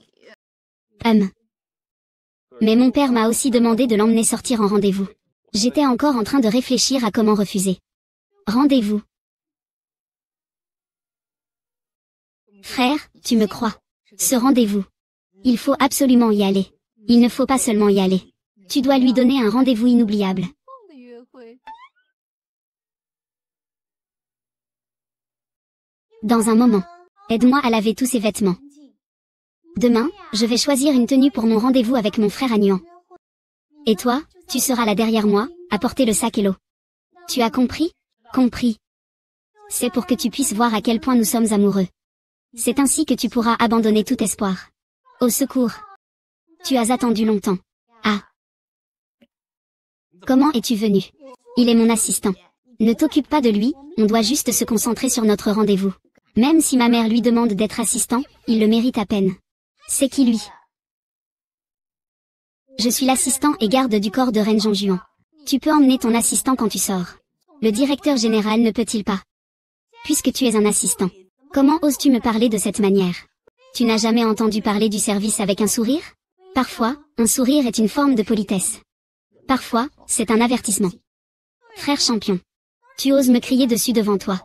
Mais mon père m'a aussi demandé de l'emmener sortir en rendez-vous. J'étais encore en train de réfléchir à comment refuser. Rendez-vous. Frère, tu me crois. Ce rendez-vous. Il faut absolument y aller. Il ne faut pas seulement y aller. Tu dois lui donner un rendez-vous inoubliable. Dans un moment. Aide-moi à laver tous ces vêtements. Demain, je vais choisir une tenue pour mon rendez-vous avec mon frère Anuan. Et toi, tu seras là derrière moi, à porter le sac et l'eau. Tu as compris? Compris. C'est pour que tu puisses voir à quel point nous sommes amoureux. C'est ainsi que tu pourras abandonner tout espoir. Au secours. Tu as attendu longtemps. Ah. Comment es-tu venu? Il est mon assistant. Ne t'occupe pas de lui, on doit juste se concentrer sur notre rendez-vous. Même si ma mère lui demande d'être assistant, il le mérite à peine. C'est qui lui? Je suis l'assistant et garde du corps de Ren Zhangjuan. Tu peux emmener ton assistant quand tu sors. Le directeur général ne peut-il pas? Puisque tu es un assistant. Comment oses-tu me parler de cette manière? Tu n'as jamais entendu parler du service avec un sourire? Parfois, un sourire est une forme de politesse. Parfois, c'est un avertissement. Frère champion. Tu oses me crier dessus devant toi.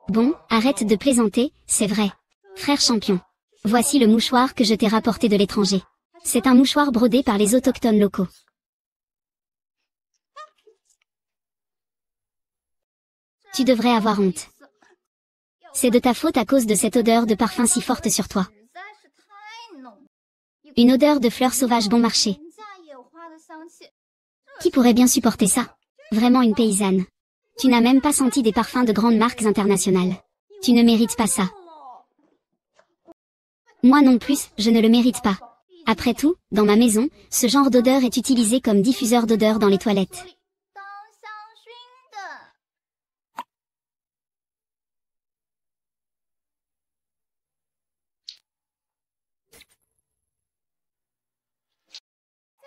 Bon, arrête de plaisanter, c'est vrai. Frère champion. Voici le mouchoir que je t'ai rapporté de l'étranger. C'est un mouchoir brodé par les autochtones locaux. Tu devrais avoir honte. C'est de ta faute à cause de cette odeur de parfum si forte sur toi. Une odeur de fleurs sauvages bon marché. Qui pourrait bien supporter ça? Vraiment une paysanne. Tu n'as même pas senti des parfums de grandes marques internationales. Tu ne mérites pas ça. Moi non plus, je ne le mérite pas. Après tout, dans ma maison, ce genre d'odeur est utilisé comme diffuseur d'odeur dans les toilettes.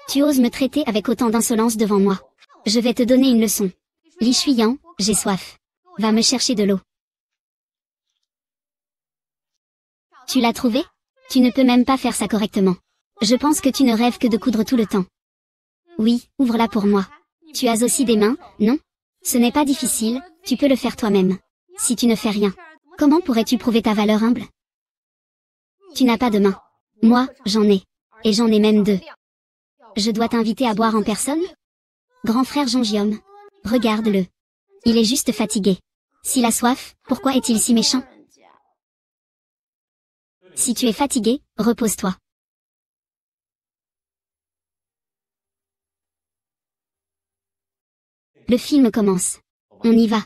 Tu oses me traiter avec autant d'insolence devant moi. Je vais te donner une leçon. Li Shuiying, j'ai soif. Va me chercher de l'eau. Tu l'as trouvé? Tu ne peux même pas faire ça correctement. Je pense que tu ne rêves que de coudre tout le temps. Oui, ouvre-la pour moi. Tu as aussi des mains, non? Ce n'est pas difficile, tu peux le faire toi-même. Si tu ne fais rien, comment pourrais-tu prouver ta valeur humble? Tu n'as pas de mains. Moi, j'en ai. Et j'en ai même deux. Je dois t'inviter à boire en personne? Grand frère Zhangjiom. Regarde-le. Il est juste fatigué. S'il a soif, pourquoi est-il si méchant? Si tu es fatigué, repose-toi. Le film commence. On y va.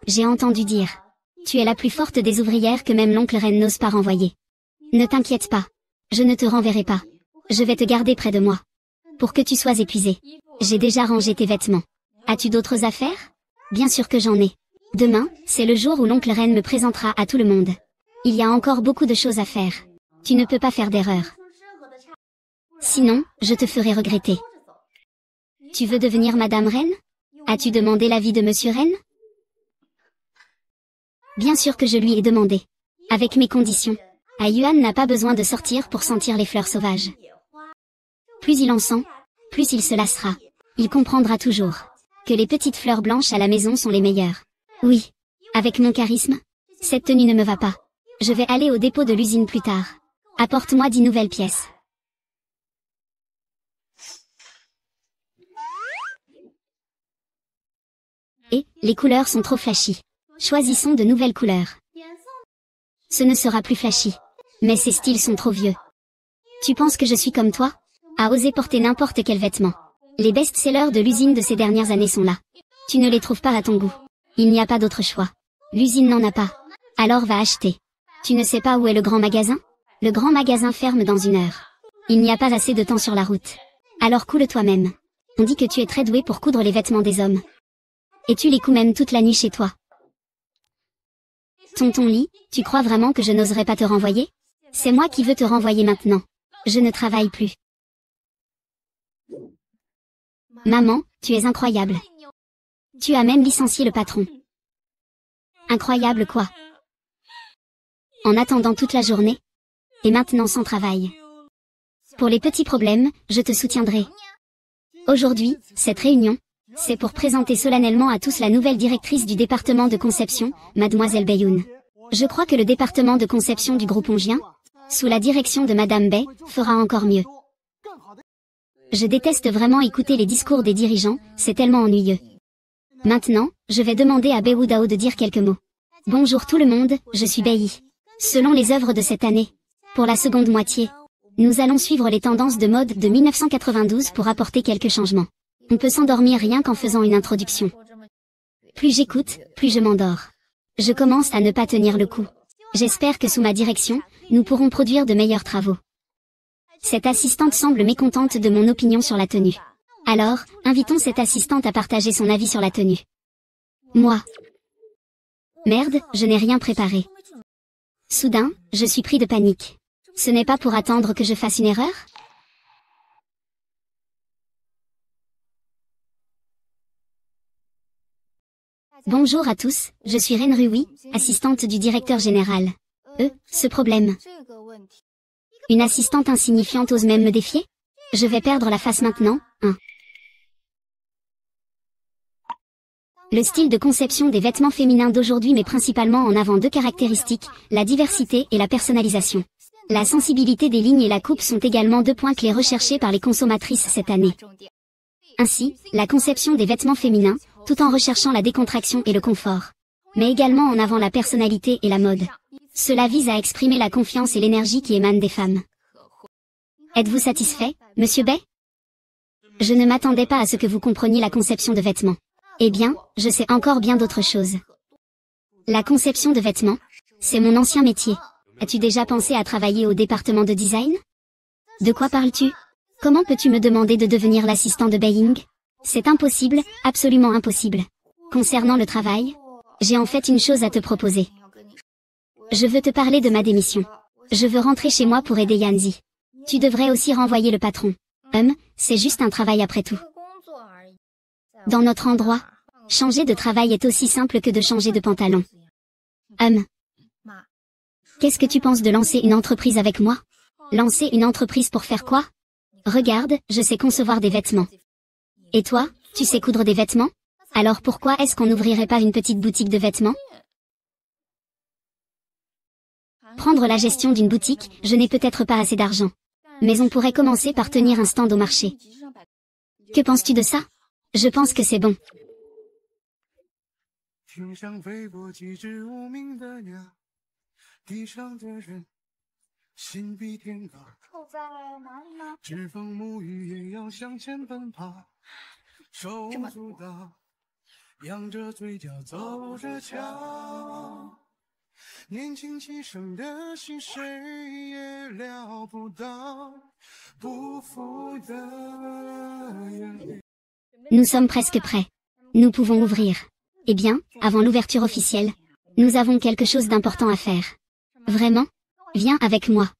J'ai entendu dire. Tu es la plus forte des ouvrières que même l'oncle Ren n'ose pas renvoyer. Ne t'inquiète pas. Je ne te renverrai pas. Je vais te garder près de moi. Pour que tu sois épuisé. J'ai déjà rangé tes vêtements. As-tu d'autres affaires? Bien sûr que j'en ai. Demain, c'est le jour où l'oncle Ren me présentera à tout le monde. Il y a encore beaucoup de choses à faire. Tu ne peux pas faire d'erreur. Sinon, je te ferai regretter. Tu veux devenir Madame Ren? As-tu demandé l'avis de Monsieur Ren? Bien sûr que je lui ai demandé. Avec mes conditions. Yuan n'a pas besoin de sortir pour sentir les fleurs sauvages. Plus il en sent, plus il se lassera. Il comprendra toujours que les petites fleurs blanches à la maison sont les meilleures. Oui. Avec mon charisme, cette tenue ne me va pas. Je vais aller au dépôt de l'usine plus tard. Apporte-moi 10 nouvelles pièces. Et, les couleurs sont trop flashy. Choisissons de nouvelles couleurs. Ce ne sera plus flashy. Mais ces styles sont trop vieux. Tu penses que je suis comme toi? À oser porter n'importe quel vêtement. Les best-sellers de l'usine de ces dernières années sont là. Tu ne les trouves pas à ton goût. Il n'y a pas d'autre choix. L'usine n'en a pas. Alors va acheter. Tu ne sais pas où est le grand magasin? Le grand magasin ferme dans 1 heure. Il n'y a pas assez de temps sur la route. Alors coule toi-même. On dit que tu es très doué pour coudre les vêtements des hommes. Et tu les couds même toute la nuit chez toi. Tonton Lee, tu crois vraiment que je n'oserais pas te renvoyer? C'est moi qui veux te renvoyer maintenant. Je ne travaille plus. Maman, tu es incroyable. Tu as même licencié le patron. Incroyable quoi? En attendant toute la journée. Et maintenant sans travail. Pour les petits problèmes, je te soutiendrai. Aujourd'hui, cette réunion, c'est pour présenter solennellement à tous la nouvelle directrice du département de conception, Mademoiselle Bayoun. Je crois que le département de conception du groupe Ongien, sous la direction de Madame Bay, fera encore mieux. Je déteste vraiment écouter les discours des dirigeants, c'est tellement ennuyeux. Maintenant, je vais demander à Bei Dao de dire quelques mots. Bonjour tout le monde, je suis Bei. Selon les œuvres de cette année, pour la seconde moitié, nous allons suivre les tendances de mode de 1992 pour apporter quelques changements. On peut s'endormir rien qu'en faisant une introduction. Plus j'écoute, plus je m'endors. Je commence à ne pas tenir le coup. J'espère que sous ma direction, nous pourrons produire de meilleurs travaux. Cette assistante semble mécontente de mon opinion sur la tenue. Alors, invitons cette assistante à partager son avis sur la tenue. Moi. Merde, je n'ai rien préparé. Soudain, je suis pris de panique. Ce n'est pas pour attendre que je fasse une erreur? Bonjour à tous, je suis Ren Rui, assistante du directeur général. Ce problème. Une assistante insignifiante ose même me défier? Je vais perdre la face maintenant, hein. Le style de conception des vêtements féminins d'aujourd'hui met principalement en avant 2 caractéristiques, la diversité et la personnalisation. La sensibilité des lignes et la coupe sont également 2 points clés recherchés par les consommatrices cette année. Ainsi, la conception des vêtements féminins, tout en recherchant la décontraction et le confort. Mais également en avant la personnalité et la mode. Cela vise à exprimer la confiance et l'énergie qui émanent des femmes. Êtes-vous satisfait, Monsieur Bay? Je ne m'attendais pas à ce que vous compreniez la conception de vêtements. Eh bien, je sais encore bien d'autres choses. La conception de vêtements, c'est mon ancien métier. As-tu déjà pensé à travailler au département de design? De quoi parles-tu? Comment peux-tu me demander de devenir l'assistant de Beiying? C'est impossible, absolument impossible. Concernant le travail, j'ai en fait une chose à te proposer. Je veux te parler de ma démission. Je veux rentrer chez moi pour aider Yanzi. Tu devrais aussi renvoyer le patron. C'est juste un travail après tout. Dans notre endroit, changer de travail est aussi simple que de changer de pantalon. Qu'est-ce que tu penses de lancer une entreprise avec moi? Lancer une entreprise pour faire quoi? Regarde, je sais concevoir des vêtements. Et toi, tu sais coudre des vêtements? Alors pourquoi est-ce qu'on n'ouvrirait pas une petite boutique de vêtements? Prendre la gestion d'une boutique, je n'ai peut-être pas assez d'argent. Mais on pourrait commencer par tenir un stand au marché. Que penses-tu de ça? Je pense que c'est bon. Nous sommes presque prêts. Nous pouvons ouvrir. Eh bien, avant l'ouverture officielle, nous avons quelque chose d'important à faire. Vraiment? Viens avec moi.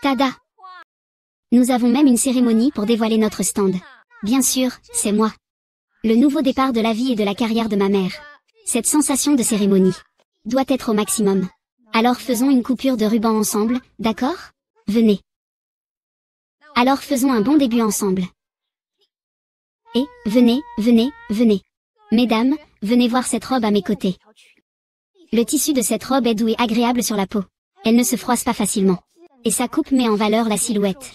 Tada! Nous avons même une cérémonie pour dévoiler notre stand. Bien sûr, c'est moi. Le nouveau départ de la vie et de la carrière de ma mère. Cette sensation de cérémonie doit être au maximum. Alors faisons une coupure de ruban ensemble, d'accord? Venez. Alors faisons un bon début ensemble. Et, venez, venez, venez. Mesdames, venez voir cette robe à mes côtés. Le tissu de cette robe est doux et agréable sur la peau. Elle ne se froisse pas facilement. Et sa coupe met en valeur la silhouette.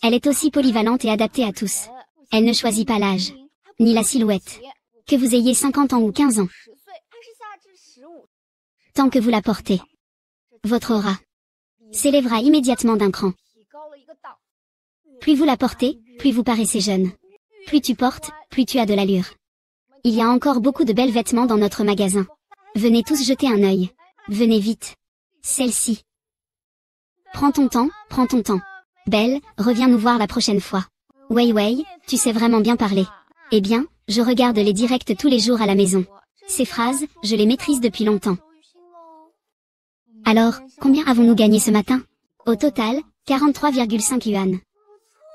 Elle est aussi polyvalente et adaptée à tous. Elle ne choisit pas l'âge, ni la silhouette. Que vous ayez 50 ans ou 15 ans. Tant que vous la portez, votre aura s'élèvera immédiatement d'un cran. Plus vous la portez, plus vous paraissez jeune. Plus tu portes, plus tu as de l'allure. Il y a encore beaucoup de belles vêtements dans notre magasin. Venez tous jeter un œil. Venez vite. Celle-ci. Prends ton temps, prends ton temps. Belle, reviens nous voir la prochaine fois. Wei Wei, tu sais vraiment bien parler. Eh bien, je regarde les directs tous les jours à la maison. Ces phrases, je les maîtrise depuis longtemps. Alors, combien avons-nous gagné ce matin? Au total, 43,5 yuan.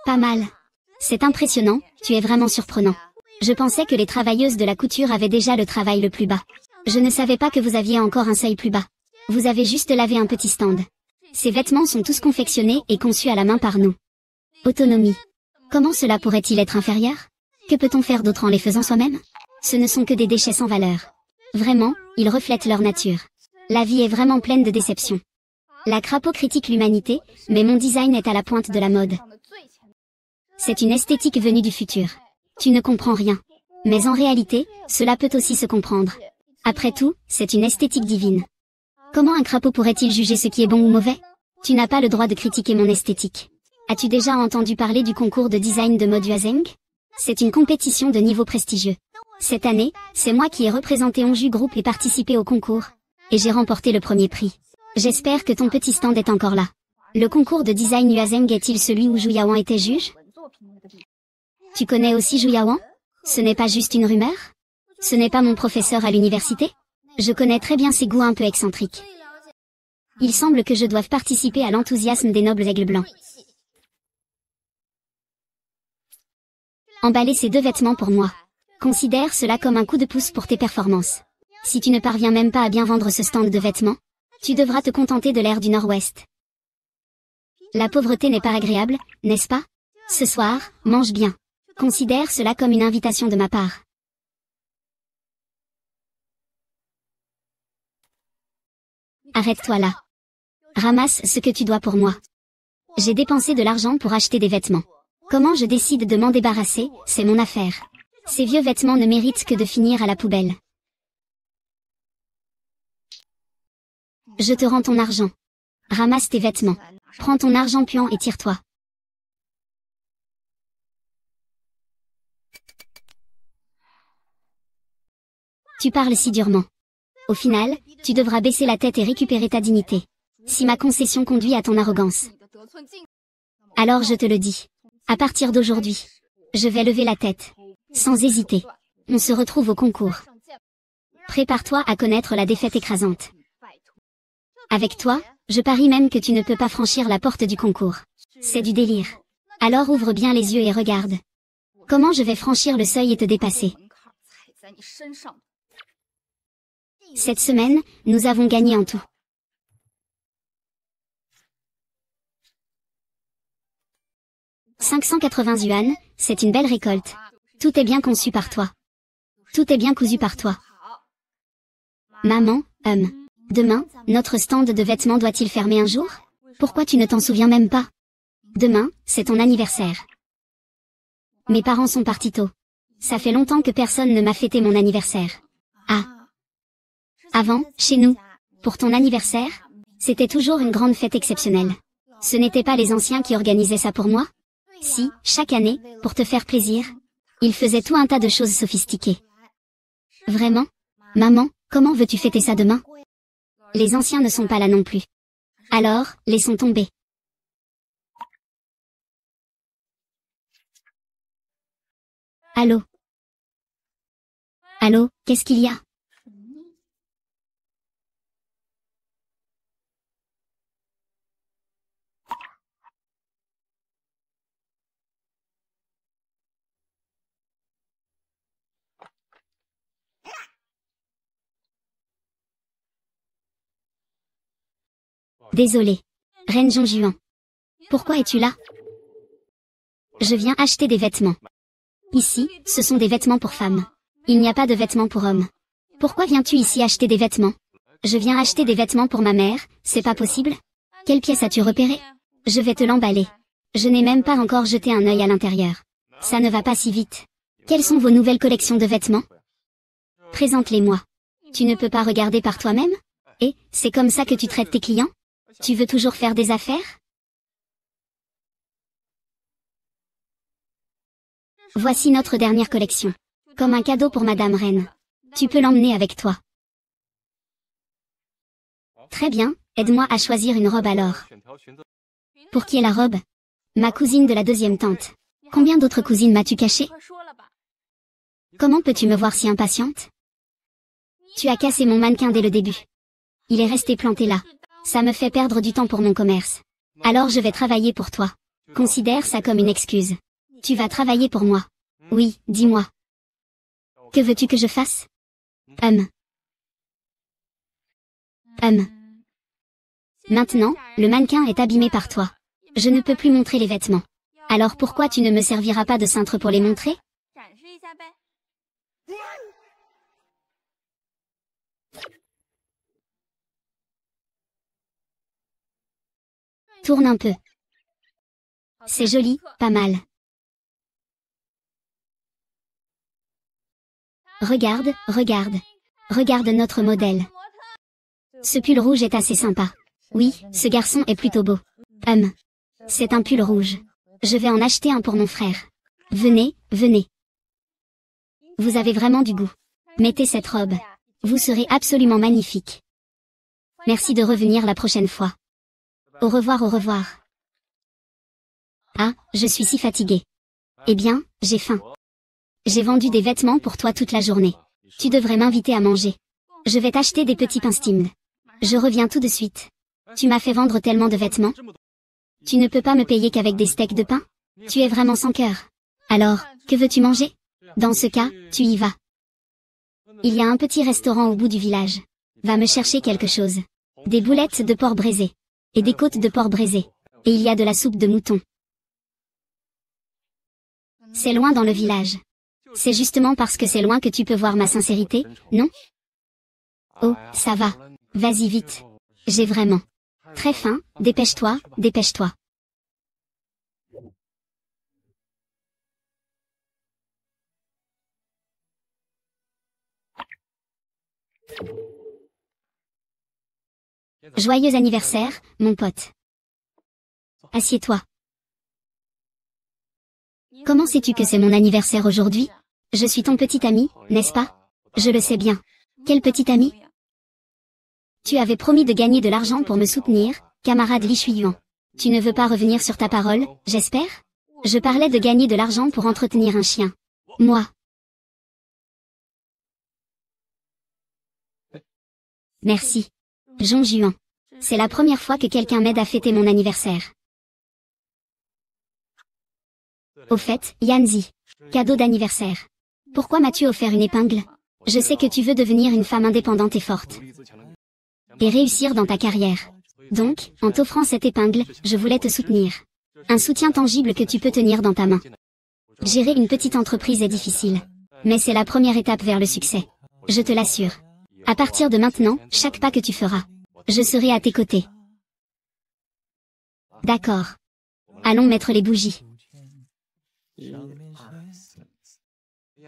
Pas mal. C'est impressionnant, tu es vraiment surprenant. Je pensais que les travailleuses de la couture avaient déjà le travail le plus bas. Je ne savais pas que vous aviez encore un seuil plus bas. Vous avez juste lavé un petit stand. Ces vêtements sont tous confectionnés et conçus à la main par nous. Autonomie. Comment cela pourrait-il être inférieur? Que peut-on faire d'autre en les faisant soi-même? Ce ne sont que des déchets sans valeur. Vraiment, ils reflètent leur nature. La vie est vraiment pleine de déceptions. La crapaud critique l'humanité, mais mon design est à la pointe de la mode. C'est une esthétique venue du futur. Tu ne comprends rien. Mais en réalité, cela peut aussi se comprendre. Après tout, c'est une esthétique divine. Comment un crapaud pourrait-il juger ce qui est bon ou mauvais? Tu n'as pas le droit de critiquer mon esthétique. As-tu déjà entendu parler du concours de design de mode Huazeng? C'est une compétition de niveau prestigieux. Cette année, c'est moi qui ai représenté Onju Group et participé au concours. Et j'ai remporté le premier prix. J'espère que ton petit stand est encore là. Le concours de design Huazeng est-il celui où Zhu Yaoan était juge? Tu connais aussi Zhu Yaoan? Ce n'est pas juste une rumeur? Ce n'est pas mon professeur à l'université? Je connais très bien ses goûts un peu excentriques. Il semble que je doive participer à l'enthousiasme des nobles aigles blancs. Emballer ces deux vêtements pour moi. Considère cela comme un coup de pouce pour tes performances. Si tu ne parviens même pas à bien vendre ce stand de vêtements, tu devras te contenter de l'air du Nord-Ouest. La pauvreté n'est pas agréable, n'est-ce pas? Ce soir, mange bien. Considère cela comme une invitation de ma part. Arrête-toi là. Ramasse ce que tu dois pour moi. J'ai dépensé de l'argent pour acheter des vêtements. Comment je décide de m'en débarrasser, c'est mon affaire. Ces vieux vêtements ne méritent que de finir à la poubelle. Je te rends ton argent. Ramasse tes vêtements. Prends ton argent puant et tire-toi. Tu parles si durement. Au final, tu devras baisser la tête et récupérer ta dignité. Si ma concession conduit à ton arrogance. Alors je te le dis. À partir d'aujourd'hui, je vais lever la tête. Sans hésiter. On se retrouve au concours. Prépare-toi à connaître la défaite écrasante. Avec toi, je parie même que tu ne peux pas franchir la porte du concours. C'est du délire. Alors ouvre bien les yeux et regarde. Comment je vais franchir le seuil et te dépasser? Cette semaine, nous avons gagné en tout. 580 yuan, c'est une belle récolte. Tout est bien conçu par toi. Tout est bien cousu par toi. Maman, demain, notre stand de vêtements doit-il fermer un jour? Pourquoi tu ne t'en souviens même pas? Demain, c'est ton anniversaire. Mes parents sont partis tôt. Ça fait longtemps que personne ne m'a fêté mon anniversaire. Ah. Avant, chez nous, pour ton anniversaire, c'était toujours une grande fête exceptionnelle. Ce n'étaient pas les anciens qui organisaient ça pour moi? Si, chaque année, pour te faire plaisir, ils faisaient tout un tas de choses sophistiquées. Vraiment? Maman, comment veux-tu fêter ça demain? Les anciens ne sont pas là non plus. Alors, laissons tomber. Allô? Allô, qu'est-ce qu'il y a? Désolé. Reine Zhongjuan. Pourquoi es-tu là? Je viens acheter des vêtements. Ici, ce sont des vêtements pour femmes. Il n'y a pas de vêtements pour hommes. Pourquoi viens-tu ici acheter des vêtements? Je viens acheter des vêtements pour ma mère, c'est pas possible? Quelle pièce as-tu repérée? Je vais te l'emballer. Je n'ai même pas encore jeté un œil à l'intérieur. Ça ne va pas si vite. Quelles sont vos nouvelles collections de vêtements? Présente-les-moi. Tu ne peux pas regarder par toi-même? Et, c'est comme ça que tu traites tes clients? Tu veux toujours faire des affaires? Voici notre dernière collection. Comme un cadeau pour Madame Reine. Tu peux l'emmener avec toi. Très bien, aide-moi à choisir une robe alors. Pour qui est la robe? Ma cousine de la deuxième tante. Combien d'autres cousines m'as-tu cachées? Comment peux-tu me voir si impatiente? Tu as cassé mon mannequin dès le début. Il est resté planté là. Ça me fait perdre du temps pour mon commerce. Alors je vais travailler pour toi. Considère ça comme une excuse. Tu vas travailler pour moi. Oui, dis-moi. Que veux-tu que je fasse? Maintenant, le mannequin est abîmé par toi. Je ne peux plus montrer les vêtements. Alors pourquoi tu ne me serviras pas de cintre pour les montrer? Tourne un peu. C'est joli, pas mal. Regarde, regarde. Regarde notre modèle. Ce pull rouge est assez sympa. Oui, ce garçon est plutôt beau. C'est un pull rouge. Je vais en acheter un pour mon frère. Venez, venez. Vous avez vraiment du goût. Mettez cette robe. Vous serez absolument magnifique. Merci de revenir la prochaine fois. Au revoir, au revoir. Ah, je suis si fatiguée. Eh bien, j'ai faim. J'ai vendu des vêtements pour toi toute la journée. Tu devrais m'inviter à manger. Je vais t'acheter des petits pains steamed. Je reviens tout de suite. Tu m'as fait vendre tellement de vêtements. Tu ne peux pas me payer qu'avec des steaks de pain? Tu es vraiment sans cœur. Alors, que veux-tu manger? Dans ce cas, tu y vas. Il y a un petit restaurant au bout du village. Va me chercher quelque chose. Des boulettes de porc braisé. Et des côtes de porc braisé. Et il y a de la soupe de mouton. C'est loin dans le village. C'est justement parce que c'est loin que tu peux voir ma sincérité, non? Oh, ça va. Vas-y vite. J'ai vraiment très faim, dépêche-toi, dépêche-toi. Joyeux anniversaire, mon pote. Assieds-toi. Comment sais-tu que c'est mon anniversaire aujourd'hui? Je suis ton petit ami, n'est-ce pas? Je le sais bien. Quel petit ami? Tu avais promis de gagner de l'argent pour me soutenir, camarade Li Shuiyuan. Tu ne veux pas revenir sur ta parole, j'espère? Je parlais de gagner de l'argent pour entretenir un chien. Moi. Merci. Zhong Juan. C'est la première fois que quelqu'un m'aide à fêter mon anniversaire. Au fait, Yanzi. Cadeau d'anniversaire. Pourquoi m'as-tu offert une épingle? Je sais que tu veux devenir une femme indépendante et forte. Et réussir dans ta carrière. Donc, en t'offrant cette épingle, je voulais te soutenir. Un soutien tangible que tu peux tenir dans ta main. Gérer une petite entreprise est difficile. Mais c'est la première étape vers le succès. Je te l'assure. À partir de maintenant, chaque pas que tu feras, je serai à tes côtés. D'accord. Allons mettre les bougies.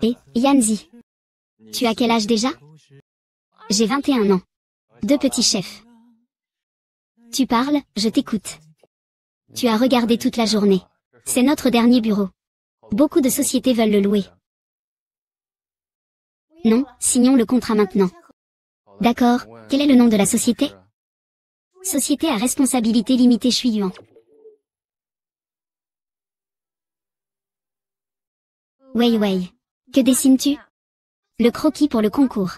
Et, Yanzi. Tu as quel âge déjà? J'ai 21 ans. 2 petits chefs. Tu parles, je t'écoute. Tu as regardé toute la journée. C'est notre dernier bureau. Beaucoup de sociétés veulent le louer. Non, signons le contrat maintenant. D'accord, quel est le nom de la société? Société à responsabilité limitée Shuiyuan. Wei Wei. Que dessines-tu? Le croquis pour le concours.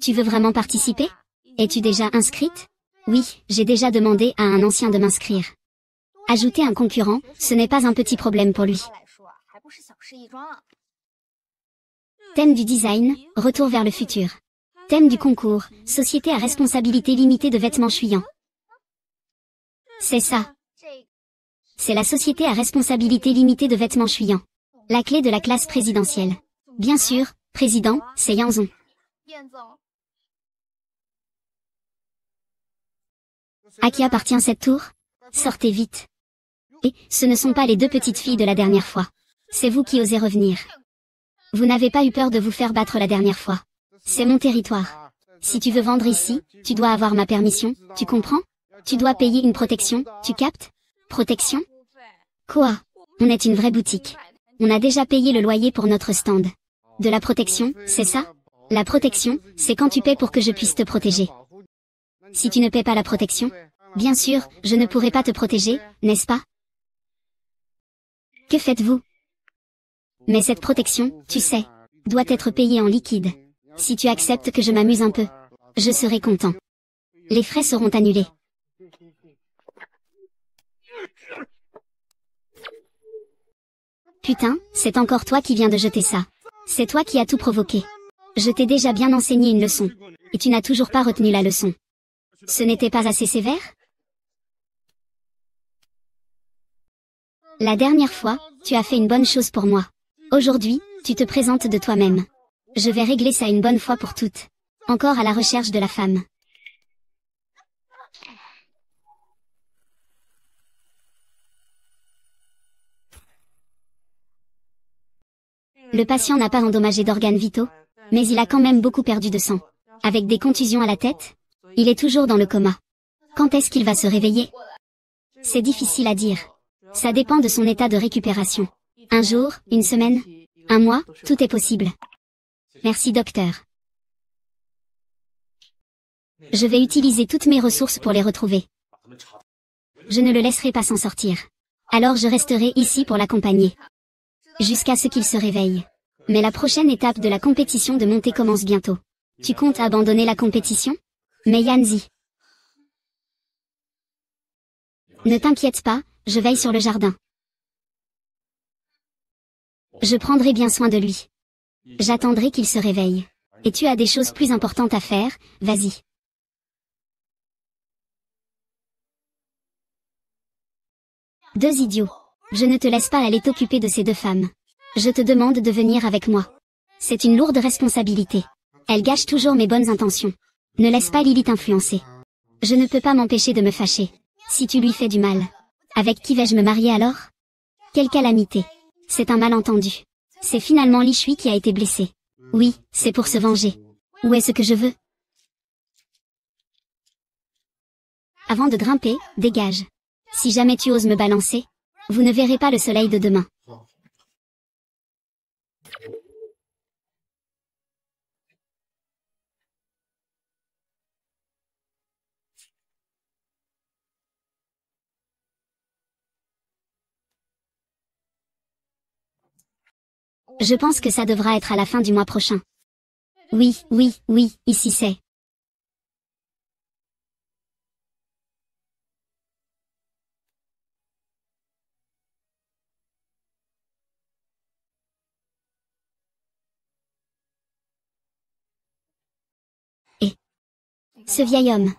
Tu veux vraiment participer? Es-tu déjà inscrite? Oui, j'ai déjà demandé à un ancien de m'inscrire. Ajouter un concurrent, ce n'est pas un petit problème pour lui. Thème du design, retour vers le futur. Thème du concours, société à responsabilité limitée de vêtements Shuiyuan. C'est ça. C'est la société à responsabilité limitée de vêtements Shuiyuan. La clé de la classe présidentielle. Bien sûr, président, c'est Yanzong. À qui appartient cette tour? Sortez vite. Et, ce ne sont pas les deux petites filles de la dernière fois. C'est vous qui osez revenir. Vous n'avez pas eu peur de vous faire battre la dernière fois. C'est mon territoire. Si tu veux vendre ici, tu dois avoir ma permission, tu comprends? Tu dois payer une protection, tu captes? Protection? Quoi? On est une vraie boutique. On a déjà payé le loyer pour notre stand. De la protection, c'est ça? La protection, c'est quand tu paies pour que je puisse te protéger. Si tu ne paies pas la protection, bien sûr, je ne pourrai pas te protéger, n'est-ce pas? Que faites-vous? Mais cette protection, tu sais, doit être payée en liquide. Si tu acceptes que je m'amuse un peu, je serai content. Les frais seront annulés. Putain, c'est encore toi qui viens de jeter ça. C'est toi qui as tout provoqué. Je t'ai déjà bien enseigné une leçon. Et tu n'as toujours pas retenu la leçon. Ce n'était pas assez sévère? La dernière fois, tu as fait une bonne chose pour moi. Aujourd'hui, tu te présentes de toi-même. Je vais régler ça une bonne fois pour toutes. Encore à la recherche de la femme. Le patient n'a pas endommagé d'organes vitaux, mais il a quand même beaucoup perdu de sang. Avec des contusions à la tête, il est toujours dans le coma. Quand est-ce qu'il va se réveiller? C'est difficile à dire. Ça dépend de son état de récupération. Un jour, une semaine, un mois, tout est possible. Merci docteur. Je vais utiliser toutes mes ressources pour les retrouver. Je ne le laisserai pas s'en sortir. Alors je resterai ici pour l'accompagner. Jusqu'à ce qu'il se réveille. Mais la prochaine étape de la compétition de montée commence bientôt. Tu comptes abandonner la compétition? Mais Yanzi. Ne t'inquiète pas, je veille sur le jardin. Je prendrai bien soin de lui. J'attendrai qu'il se réveille. Et tu as des choses plus importantes à faire, vas-y. Deux idiots. Je ne te laisse pas aller t'occuper de ces deux femmes. Je te demande de venir avec moi. C'est une lourde responsabilité. Elle gâche toujours mes bonnes intentions. Ne laisse pas Lily t'influencer. Je ne peux pas m'empêcher de me fâcher. Si tu lui fais du mal. Avec qui vais-je me marier alors? Quelle calamité. C'est un malentendu. C'est finalement Li Shui qui a été blessé. Oui, c'est pour se venger. Où est-ce que je veux? Avant de grimper, dégage. Si jamais tu oses me balancer, vous ne verrez pas le soleil de demain. Je pense que ça devra être à la fin du mois prochain. Oui, oui, oui, ici c'est. Et ce vieil homme.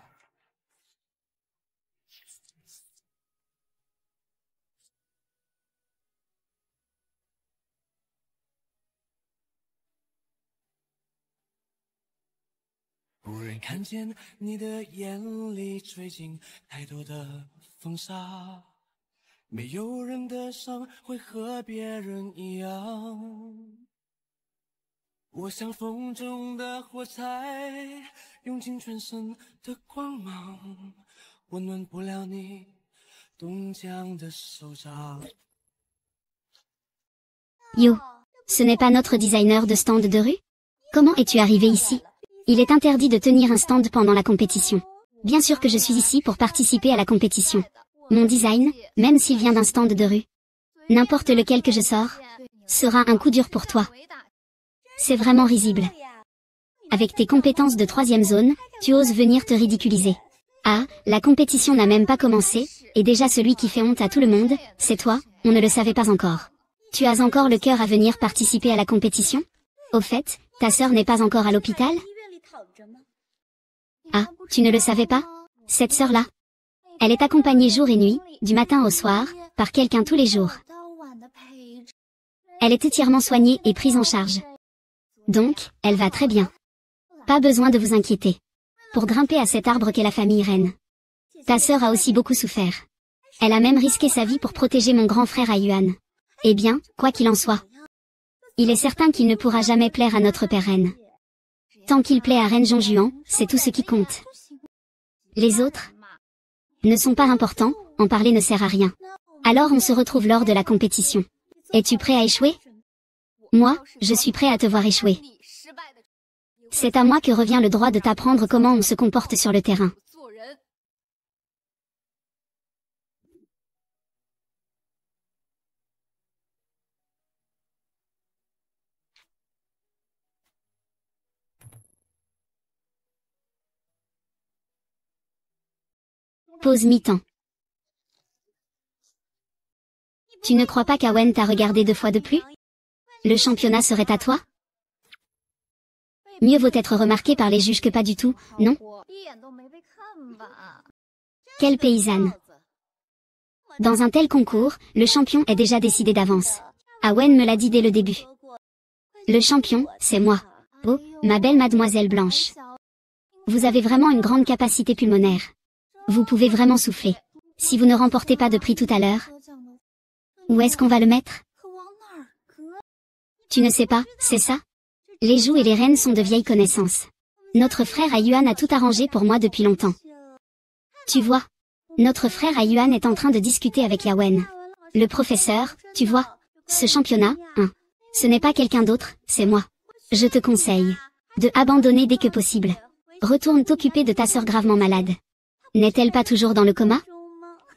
Yo, ce n'est pas notre designer de stand de rue? Comment es-tu arrivé ici? Il est interdit de tenir un stand pendant la compétition. Bien sûr que je suis ici pour participer à la compétition. Mon design, même s'il vient d'un stand de rue, n'importe lequel que je sors, sera un coup dur pour toi. C'est vraiment risible. Avec tes compétences de 3e zone, tu oses venir te ridiculiser. Ah, la compétition n'a même pas commencé, et déjà celui qui fait honte à tout le monde, c'est toi, on ne le savait pas encore. Tu as encore le cœur à venir participer à la compétition? Au fait, ta sœur n'est pas encore à l'hôpital? Ah, tu ne le savais pas? Cette sœur-là? Elle est accompagnée jour et nuit, du matin au soir, par quelqu'un tous les jours. Elle est entièrement soignée et prise en charge. Donc, elle va très bien. Pas besoin de vous inquiéter. Pour grimper à cet arbre qu'est la famille Ren. Ta sœur a aussi beaucoup souffert. Elle a même risqué sa vie pour protéger mon grand frère Ayuan. Eh bien, quoi qu'il en soit. Il est certain qu'il ne pourra jamais plaire à notre père Ren. Tant qu'il plaît à Ren Zhongjuan, c'est tout ce qui compte. Les autres ne sont pas importants, en parler ne sert à rien. Alors on se retrouve lors de la compétition. Es-tu prêt à échouer? Moi, je suis prêt à te voir échouer. C'est à moi que revient le droit de t'apprendre comment on se comporte sur le terrain. Pause mi-temps. Tu ne crois pas qu'Awen t'a regardé 2 fois de plus? Le championnat serait à toi? Mieux vaut être remarqué par les juges que pas du tout, non? Quelle paysanne! Dans un tel concours, le champion est déjà décidé d'avance. Awen me l'a dit dès le début. Le champion, c'est moi. Oh, ma belle mademoiselle Blanche. Vous avez vraiment une grande capacité pulmonaire. Vous pouvez vraiment souffler. Si vous ne remportez pas de prix tout à l'heure, où est-ce qu'on va le mettre? Tu ne sais pas, c'est ça? Les joues et les reines sont de vieilles connaissances. Notre frère Ayuan a tout arrangé pour moi depuis longtemps. Tu vois? Notre frère Ayuan est en train de discuter avec Yawen. Le professeur, tu vois? Ce championnat, ce n'est pas quelqu'un d'autre, c'est moi. Je te conseille de abandonner dès que possible. Retourne t'occuper de ta sœur gravement malade. N'est-elle pas toujours dans le coma?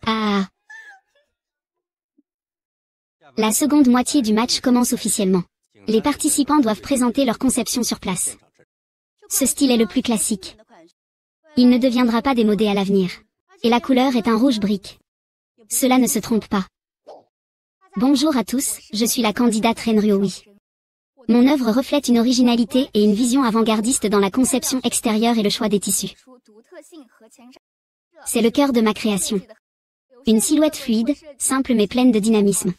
Ah. La seconde moitié du match commence officiellement. Les participants doivent présenter leur conception sur place. Ce style est le plus classique. Il ne deviendra pas démodé à l'avenir. Et la couleur est un rouge brique. Cela ne se trompe pas. Bonjour à tous, je suis la candidate Ren Ryowi. Mon œuvre reflète une originalité et une vision avant-gardiste dans la conception extérieure et le choix des tissus. C'est le cœur de ma création. Une silhouette fluide, simple mais pleine de dynamisme.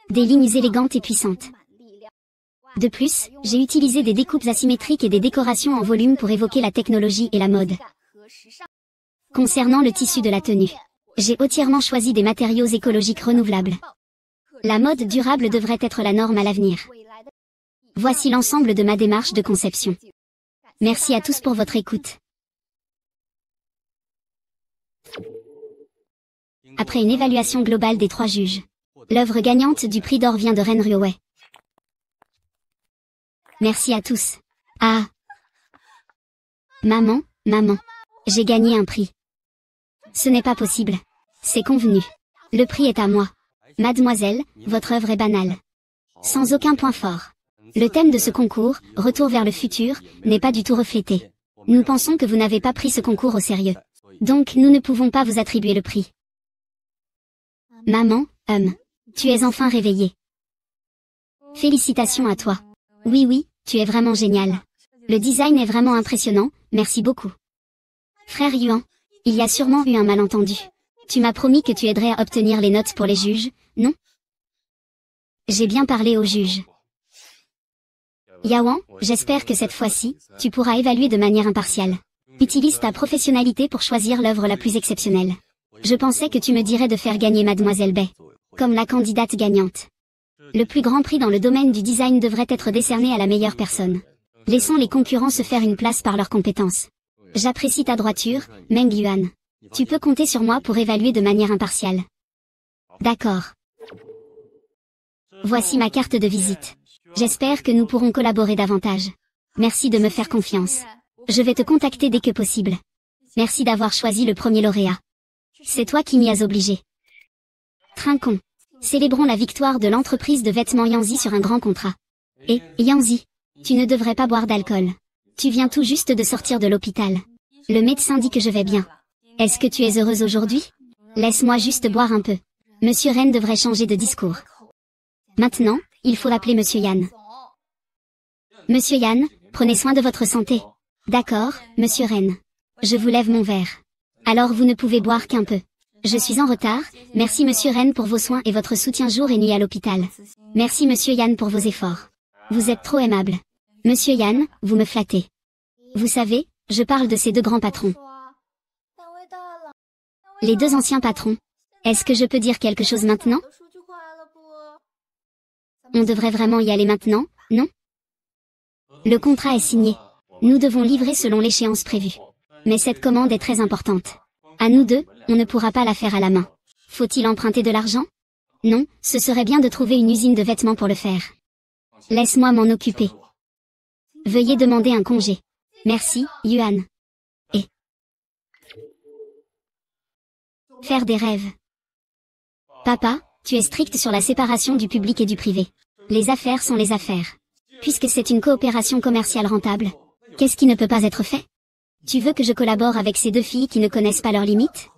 Des lignes élégantes et puissantes. De plus, j'ai utilisé des découpes asymétriques et des décorations en volume pour évoquer la technologie et la mode. Concernant le tissu de la tenue, j'ai entièrement choisi des matériaux écologiques renouvelables. La mode durable devrait être la norme à l'avenir. Voici l'ensemble de ma démarche de conception. Merci à tous pour votre écoute. Après une évaluation globale des 3 juges, l'œuvre gagnante du prix d'or vient de Ren Ryowi. Merci à tous. Ah! Maman, j'ai gagné un prix. Ce n'est pas possible. C'est convenu. Le prix est à moi. Mademoiselle, votre œuvre est banale. Sans aucun point fort. Le thème de ce concours, Retour vers le futur, n'est pas du tout reflété. Nous pensons que vous n'avez pas pris ce concours au sérieux. Donc nous ne pouvons pas vous attribuer le prix. Maman, tu es enfin réveillée. Félicitations à toi. Oui, tu es vraiment génial. Le design est vraiment impressionnant, merci beaucoup. Frère Yuan, il y a sûrement eu un malentendu. Tu m'as promis que tu aiderais à obtenir les notes pour les juges, non? J'ai bien parlé aux juges. Yawan, j'espère que cette fois-ci, tu pourras évaluer de manière impartiale. Utilise ta professionnalité pour choisir l'œuvre la plus exceptionnelle. Je pensais que tu me dirais de faire gagner Mademoiselle Bai, comme la candidate gagnante. Le plus grand prix dans le domaine du design devrait être décerné à la meilleure personne. Laissons les concurrents se faire une place par leurs compétences. J'apprécie ta droiture, Meng Yuan. Tu peux compter sur moi pour évaluer de manière impartiale. D'accord. Voici ma carte de visite. J'espère que nous pourrons collaborer davantage. Merci de me faire confiance. Je vais te contacter dès que possible. Merci d'avoir choisi le premier lauréat. C'est toi qui m'y as obligé. Trinquons. Célébrons la victoire de l'entreprise de vêtements Yanzi sur un grand contrat. Et, Yanzi, tu ne devrais pas boire d'alcool. Tu viens tout juste de sortir de l'hôpital. Le médecin dit que je vais bien. Est-ce que tu es heureuse aujourd'hui? Laisse-moi juste boire un peu. Monsieur Ren devrait changer de discours. Maintenant, il faut appeler Monsieur Yan. Monsieur Yan, prenez soin de votre santé. D'accord, Monsieur Ren. Je vous lève mon verre. Alors vous ne pouvez boire qu'un peu. Je suis en retard, merci Monsieur Ren pour vos soins et votre soutien jour et nuit à l'hôpital. Merci Monsieur Yan pour vos efforts. Vous êtes trop aimable. Monsieur Yan, vous me flattez. Vous savez, je parle de ces deux grands patrons. Les deux anciens patrons. Est-ce que je peux dire quelque chose maintenant? On devrait vraiment y aller maintenant, non? Le contrat est signé. Nous devons livrer selon l'échéance prévue. Mais cette commande est très importante. À nous deux, on ne pourra pas la faire à la main. Faut-il emprunter de l'argent? Non, ce serait bien de trouver une usine de vêtements pour le faire. Laisse-moi m'en occuper. Veuillez demander un congé. Merci, Yuan. Et faire des rêves. Papa, tu es strict sur la séparation du public et du privé. Les affaires sont les affaires. Puisque c'est une coopération commerciale rentable, qu'est-ce qui ne peut pas être fait? Tu veux que je collabore avec ces deux filles qui ne connaissent pas leurs limites?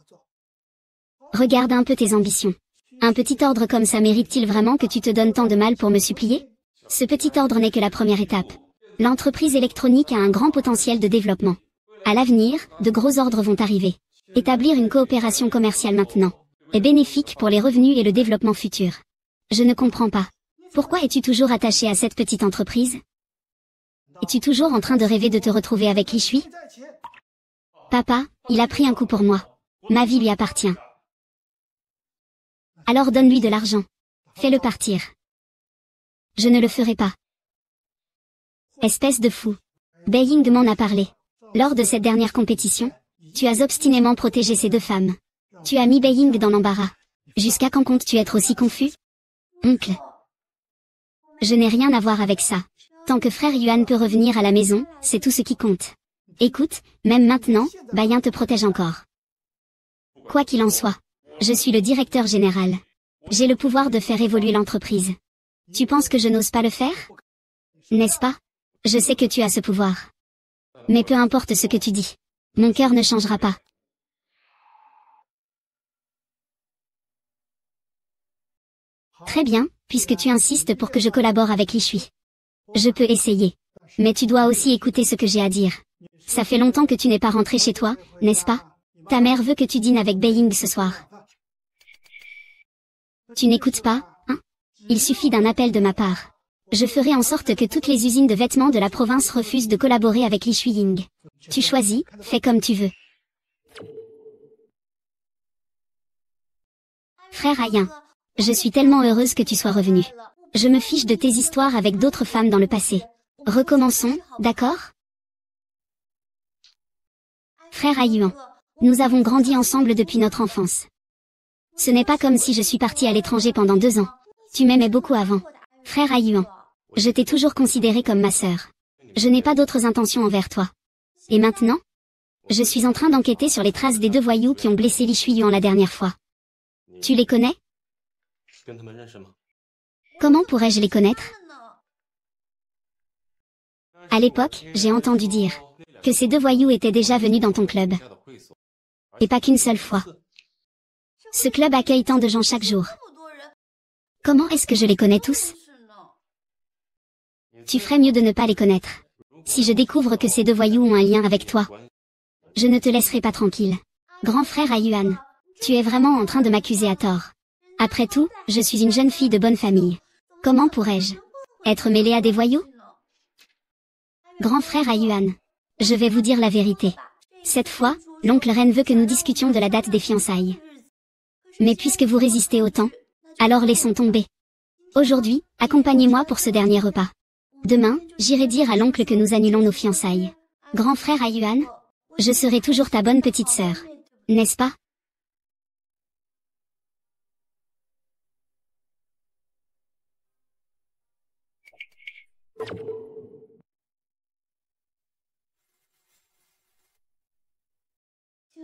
Regarde un peu tes ambitions. Un petit ordre comme ça mérite-t-il vraiment que tu te donnes tant de mal pour me supplier? Ce petit ordre n'est que la première étape. L'entreprise électronique a un grand potentiel de développement. À l'avenir, de gros ordres vont arriver. Établir une coopération commerciale maintenant est bénéfique pour les revenus et le développement futur. Je ne comprends pas. Pourquoi es-tu toujours attaché à cette petite entreprise? Es-tu toujours en train de rêver de te retrouver avec Li Shui? Papa, il a pris un coup pour moi. Ma vie lui appartient. Alors donne-lui de l'argent. Fais-le partir. Je ne le ferai pas. Espèce de fou. Beiying m'en a parlé. Lors de cette dernière compétition, tu as obstinément protégé ces deux femmes. Tu as mis Beiying dans l'embarras. Jusqu'à quand comptes-tu être aussi confus? Oncle. Je n'ai rien à voir avec ça. Tant que frère Yuan peut revenir à la maison, c'est tout ce qui compte. Écoute, même maintenant, Bayin te protège encore. Quoi qu'il en soit, je suis le directeur général. J'ai le pouvoir de faire évoluer l'entreprise. Tu penses que je n'ose pas le faire? N'est-ce pas? Je sais que tu as ce pouvoir. Mais peu importe ce que tu dis, mon cœur ne changera pas. Très bien, puisque tu insistes pour que je collabore avec Li Shui. Je peux essayer. Mais tu dois aussi écouter ce que j'ai à dire. Ça fait longtemps que tu n'es pas rentré chez toi, n'est-ce pas? Ta mère veut que tu dînes avec Beiying ce soir. Tu n'écoutes pas, hein? Il suffit d'un appel de ma part. Je ferai en sorte que toutes les usines de vêtements de la province refusent de collaborer avec Li Shui Ying. Tu choisis, fais comme tu veux. Frère Ayin. Je suis tellement heureuse que tu sois revenu. Je me fiche de tes histoires avec d'autres femmes dans le passé. Recommençons, d'accord? Frère Ayuan. Nous avons grandi ensemble depuis notre enfance. Ce n'est pas comme si je suis partie à l'étranger pendant 2 ans. Tu m'aimais beaucoup avant. Frère Ayuan. Je t'ai toujours considéré comme ma sœur. Je n'ai pas d'autres intentions envers toi. Et maintenant? Je suis en train d'enquêter sur les traces des 2 voyous qui ont blessé Li Shui Yuan la dernière fois. Tu les connais? Comment pourrais-je les connaître? À l'époque, j'ai entendu dire que ces 2 voyous étaient déjà venus dans ton club. Et pas qu'une seule fois. Ce club accueille tant de gens chaque jour. Comment est-ce que je les connais tous? Tu ferais mieux de ne pas les connaître. Si je découvre que ces 2 voyous ont un lien avec toi, je ne te laisserai pas tranquille. Grand frère Ayuan, tu es vraiment en train de m'accuser à tort. Après tout, je suis une jeune fille de bonne famille. Comment pourrais-je être mêlée à des voyous? Grand frère Ayuan, je vais vous dire la vérité. Cette fois, l'oncle Ren veut que nous discutions de la date des fiançailles. Mais puisque vous résistez autant, alors laissons tomber. Aujourd'hui, accompagnez-moi pour ce dernier repas. Demain, j'irai dire à l'oncle que nous annulons nos fiançailles. Grand frère Ayuan, je serai toujours ta bonne petite sœur. N'est-ce pas?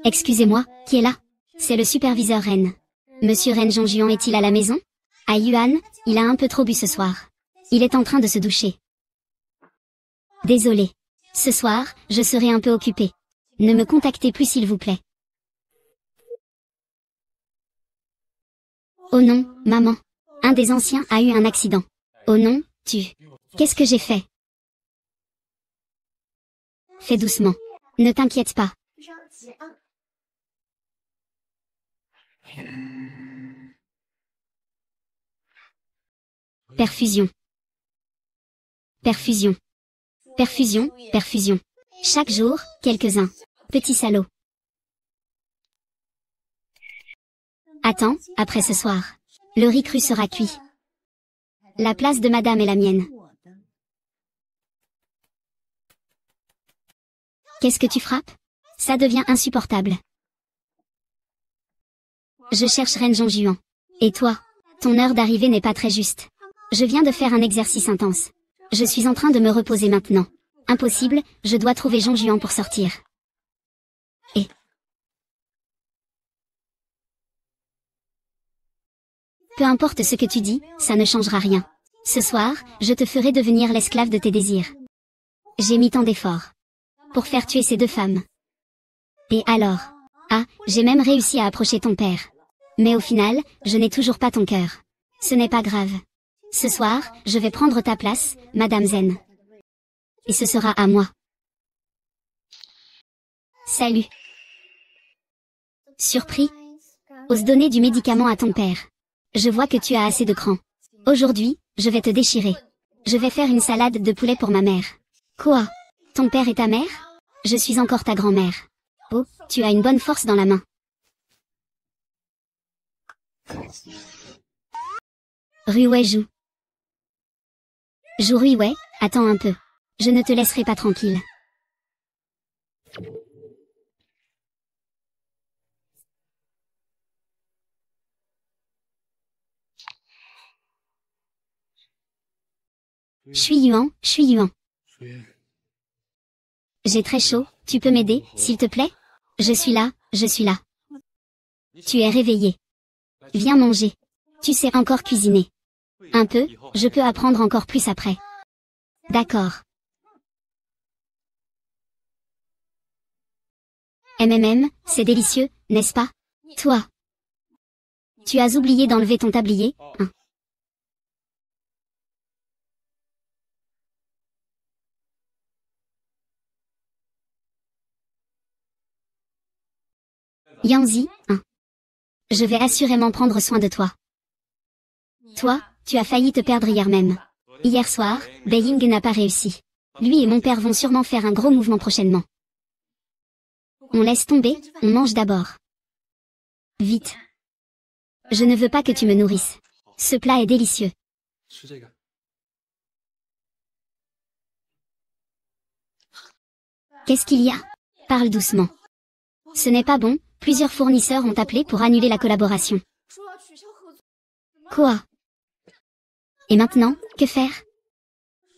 Excusez-moi, qui est là? C'est le superviseur Ren. Monsieur Ren Zhongjuan est-il à la maison? Ah Yuan, il a un peu trop bu ce soir. Il est en train de se doucher. Désolé. Ce soir, je serai un peu occupé. Ne me contactez plus s'il vous plaît. Oh non, maman. Un des anciens a eu un accident. Oh non, Qu'est-ce que j'ai fait? Fais doucement. Ne t'inquiète pas. Perfusion. Perfusion. Perfusion, perfusion. Chaque jour, quelques-uns. Petit salaud. Attends, après ce soir. Le riz cru sera cuit. La place de madame est la mienne. Qu'est-ce que tu frappes? Ça devient insupportable. Je cherche Reine Jean-Juan. Et toi? Ton heure d'arrivée n'est pas très juste. Je viens de faire un exercice intense. Je suis en train de me reposer maintenant. Impossible, je dois trouver Jean-Juan pour sortir. Et... Peu importe ce que tu dis, ça ne changera rien. Ce soir, je te ferai devenir l'esclave de tes désirs. J'ai mis tant d'efforts pour faire tuer ces deux femmes. Et alors? Ah, j'ai même réussi à approcher ton père. Mais au final, je n'ai toujours pas ton cœur. Ce n'est pas grave. Ce soir, je vais prendre ta place, Madame Zen. Et ce sera à moi. Salut. Surpris? Ose donner du médicament à ton père. Je vois que tu as assez de cran. Aujourd'hui, je vais te déchirer. Je vais faire une salade de poulet pour ma mère. Quoi? Ton père et ta mère? Je suis encore ta grand-mère. Oh, tu as une bonne force dans la main. Ruwei joue. Joue Ruwei, attends un peu. Je ne te laisserai pas tranquille. Shui Yuan. J'ai très chaud, tu peux m'aider, s'il te plaît? Je suis là. Tu es réveillé. Viens manger. Tu sais encore cuisiner. Un peu, je peux apprendre encore plus après. D'accord. C'est délicieux, n'est-ce pas? Toi. Tu as oublié d'enlever ton tablier, hein? Yangzi, hein? Je vais assurément prendre soin de toi. Toi, tu as failli te perdre hier même. Hier soir, Beiying n'a pas réussi. Lui et mon père vont sûrement faire un gros mouvement prochainement. On laisse tomber, on mange d'abord. Vite. Je ne veux pas que tu me nourrisses. Ce plat est délicieux. Qu'est-ce qu'il y a? Parle doucement. Ce n'est pas bon, plusieurs fournisseurs ont appelé pour annuler la collaboration. Quoi? Et maintenant, que faire?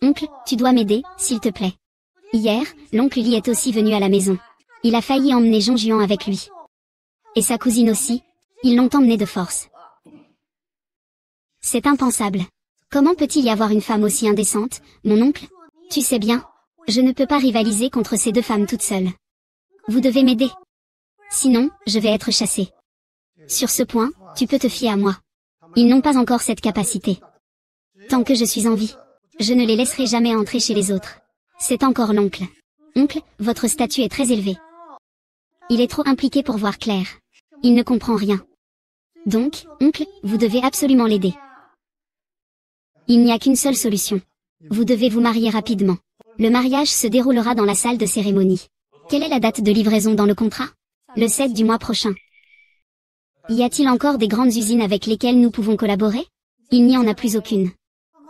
Oncle, tu dois m'aider, s'il te plaît. Hier, l'oncle Li est aussi venu à la maison. Il a failli emmener Jean-Juan avec lui. Et sa cousine aussi. Ils l'ont emmené de force. C'est impensable. Comment peut-il y avoir une femme aussi indécente, mon oncle? Tu sais bien, je ne peux pas rivaliser contre ces deux femmes toutes seules. Vous devez m'aider. Sinon, je vais être chassé. Sur ce point, tu peux te fier à moi. Ils n'ont pas encore cette capacité. Tant que je suis en vie, je ne les laisserai jamais entrer chez les autres. C'est encore l'oncle. Oncle, votre statut est très élevé. Il est trop impliqué pour voir clair. Il ne comprend rien. Donc, oncle, vous devez absolument l'aider. Il n'y a qu'une seule solution. Vous devez vous marier rapidement. Le mariage se déroulera dans la salle de cérémonie. Quelle est la date de livraison dans le contrat? Le 7 du mois prochain. Y a-t-il encore des grandes usines avec lesquelles nous pouvons collaborer? Il n'y en a plus aucune.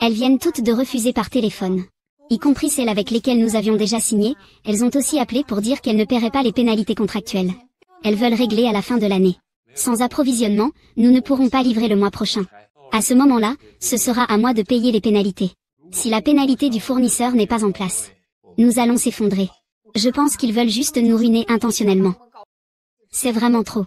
Elles viennent toutes de refuser par téléphone. Y compris celles avec lesquelles nous avions déjà signé, elles ont aussi appelé pour dire qu'elles ne paieraient pas les pénalités contractuelles. Elles veulent régler à la fin de l'année. Sans approvisionnement, nous ne pourrons pas livrer le mois prochain. À ce moment-là, ce sera à moi de payer les pénalités. Si la pénalité du fournisseur n'est pas en place, nous allons s'effondrer. Je pense qu'ils veulent juste nous ruiner intentionnellement. C'est vraiment trop.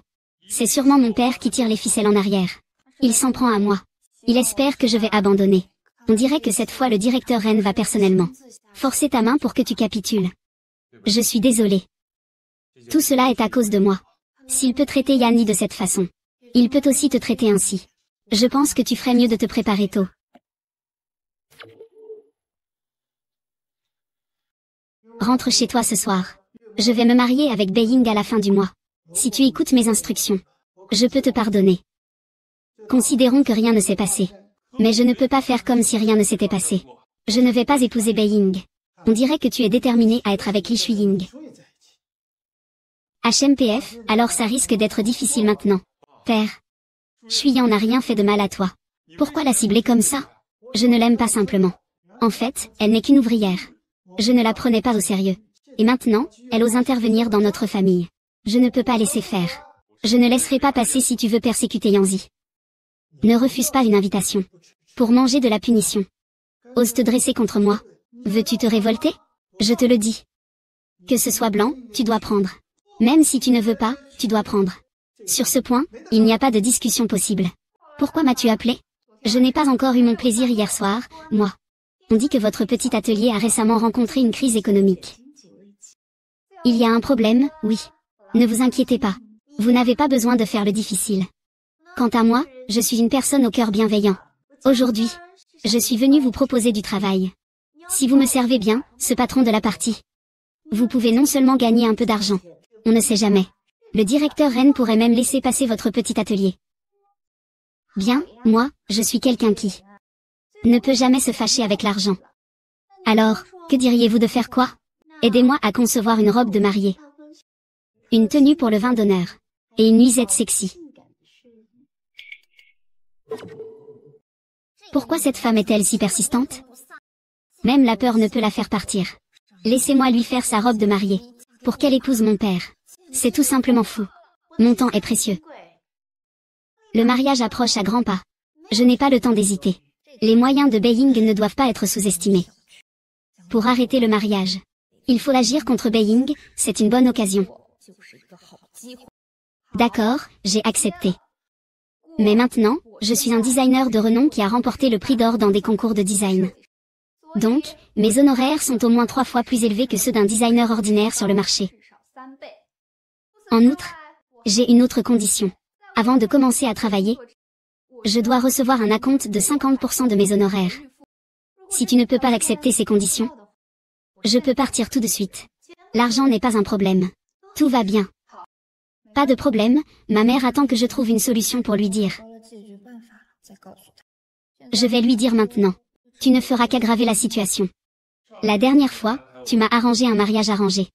C'est sûrement mon père qui tire les ficelles en arrière. Il s'en prend à moi. Il espère que je vais abandonner. On dirait que cette fois le directeur Ren va personnellement forcer ta main pour que tu capitules. Je suis désolé. Tout cela est à cause de moi. S'il peut traiter Yanni de cette façon, il peut aussi te traiter ainsi. Je pense que tu ferais mieux de te préparer tôt. Rentre chez toi ce soir. Je vais me marier avec Beiying à la fin du mois. Si tu écoutes mes instructions, Je peux te pardonner. Considérons que rien ne s'est passé. Mais je ne peux pas faire comme si rien ne s'était passé. Je ne vais pas épouser Bei Ying. On dirait que tu es déterminé à être avec Li Shuiying. HMPF, alors ça risque d'être difficile maintenant. Père. Shuyan n'a rien fait de mal à toi. Pourquoi la cibler comme ça? Je ne l'aime pas simplement. En fait, elle n'est qu'une ouvrière. Je ne la prenais pas au sérieux. Et maintenant, elle ose intervenir dans notre famille. Je ne peux pas laisser faire. Je ne laisserai pas passer si tu veux persécuter Yanzi. Ne refuse pas une invitation. Pour manger de la punition. Ose te dresser contre moi. Veux-tu te révolter? Je te le dis. Que ce soit blanc, tu dois prendre. Même si tu ne veux pas, tu dois prendre. Sur ce point, il n'y a pas de discussion possible. Pourquoi m'as-tu appelé? Je n'ai pas encore eu mon plaisir hier soir, moi. On dit que votre petit atelier a récemment rencontré une crise économique. Il y a un problème, oui. Ne vous inquiétez pas. Vous n'avez pas besoin de faire le difficile. Quant à moi, je suis une personne au cœur bienveillant. Aujourd'hui, je suis venu vous proposer du travail. Si vous me servez bien, ce patron de la partie, vous pouvez non seulement gagner un peu d'argent. On ne sait jamais. Le directeur Ren pourrait même laisser passer votre petit atelier. Bien, moi, je suis quelqu'un qui ne peut jamais se fâcher avec l'argent. Alors, que diriez-vous de faire quoi? Aidez-moi à concevoir une robe de mariée. Une tenue pour le vin d'honneur. Et une nuisette sexy. Pourquoi cette femme est-elle si persistante? Même la peur ne peut la faire partir. Laissez-moi lui faire sa robe de mariée. Pour qu'elle épouse mon père. C'est tout simplement fou. Mon temps est précieux. Le mariage approche à grands pas. Je n'ai pas le temps d'hésiter. Les moyens de Bei Ying ne doivent pas être sous-estimés. Pour arrêter le mariage, il faut agir contre Bei Ying, c'est une bonne occasion. D'accord, j'ai accepté. Mais maintenant, je suis un designer de renom qui a remporté le prix d'or dans des concours de design. Donc, mes honoraires sont au moins 3 fois plus élevés que ceux d'un designer ordinaire sur le marché. En outre, j'ai une autre condition. Avant de commencer à travailler, je dois recevoir un acompte de 50% de mes honoraires. Si tu ne peux pas accepter ces conditions, je peux partir tout de suite. L'argent n'est pas un problème. Tout va bien. Pas de problème, ma mère attend que je trouve une solution pour lui dire. Je vais lui dire maintenant. Tu ne feras qu'aggraver la situation. La dernière fois, tu m'as arrangé un mariage arrangé.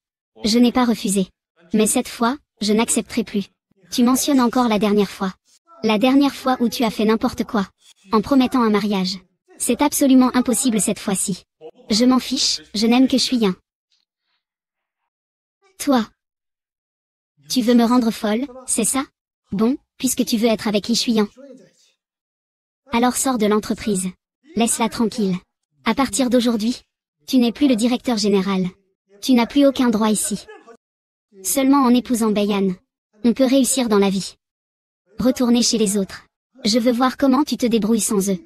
Je n'ai pas refusé. Mais cette fois, je n'accepterai plus. Tu mentionnes encore la dernière fois. La dernière fois où tu as fait n'importe quoi. En promettant un mariage. C'est absolument impossible cette fois-ci. Je m'en fiche, je n'aime que Shuyan. Toi. Tu veux me rendre folle, c'est ça? Bon, puisque tu veux être avec Li Shuyan. Alors sors de l'entreprise. Laisse-la tranquille. À partir d'aujourd'hui, tu n'es plus le directeur général. Tu n'as plus aucun droit ici. Seulement en épousant Beiyan, on peut réussir dans la vie. Retourner chez les autres. Je veux voir comment tu te débrouilles sans eux.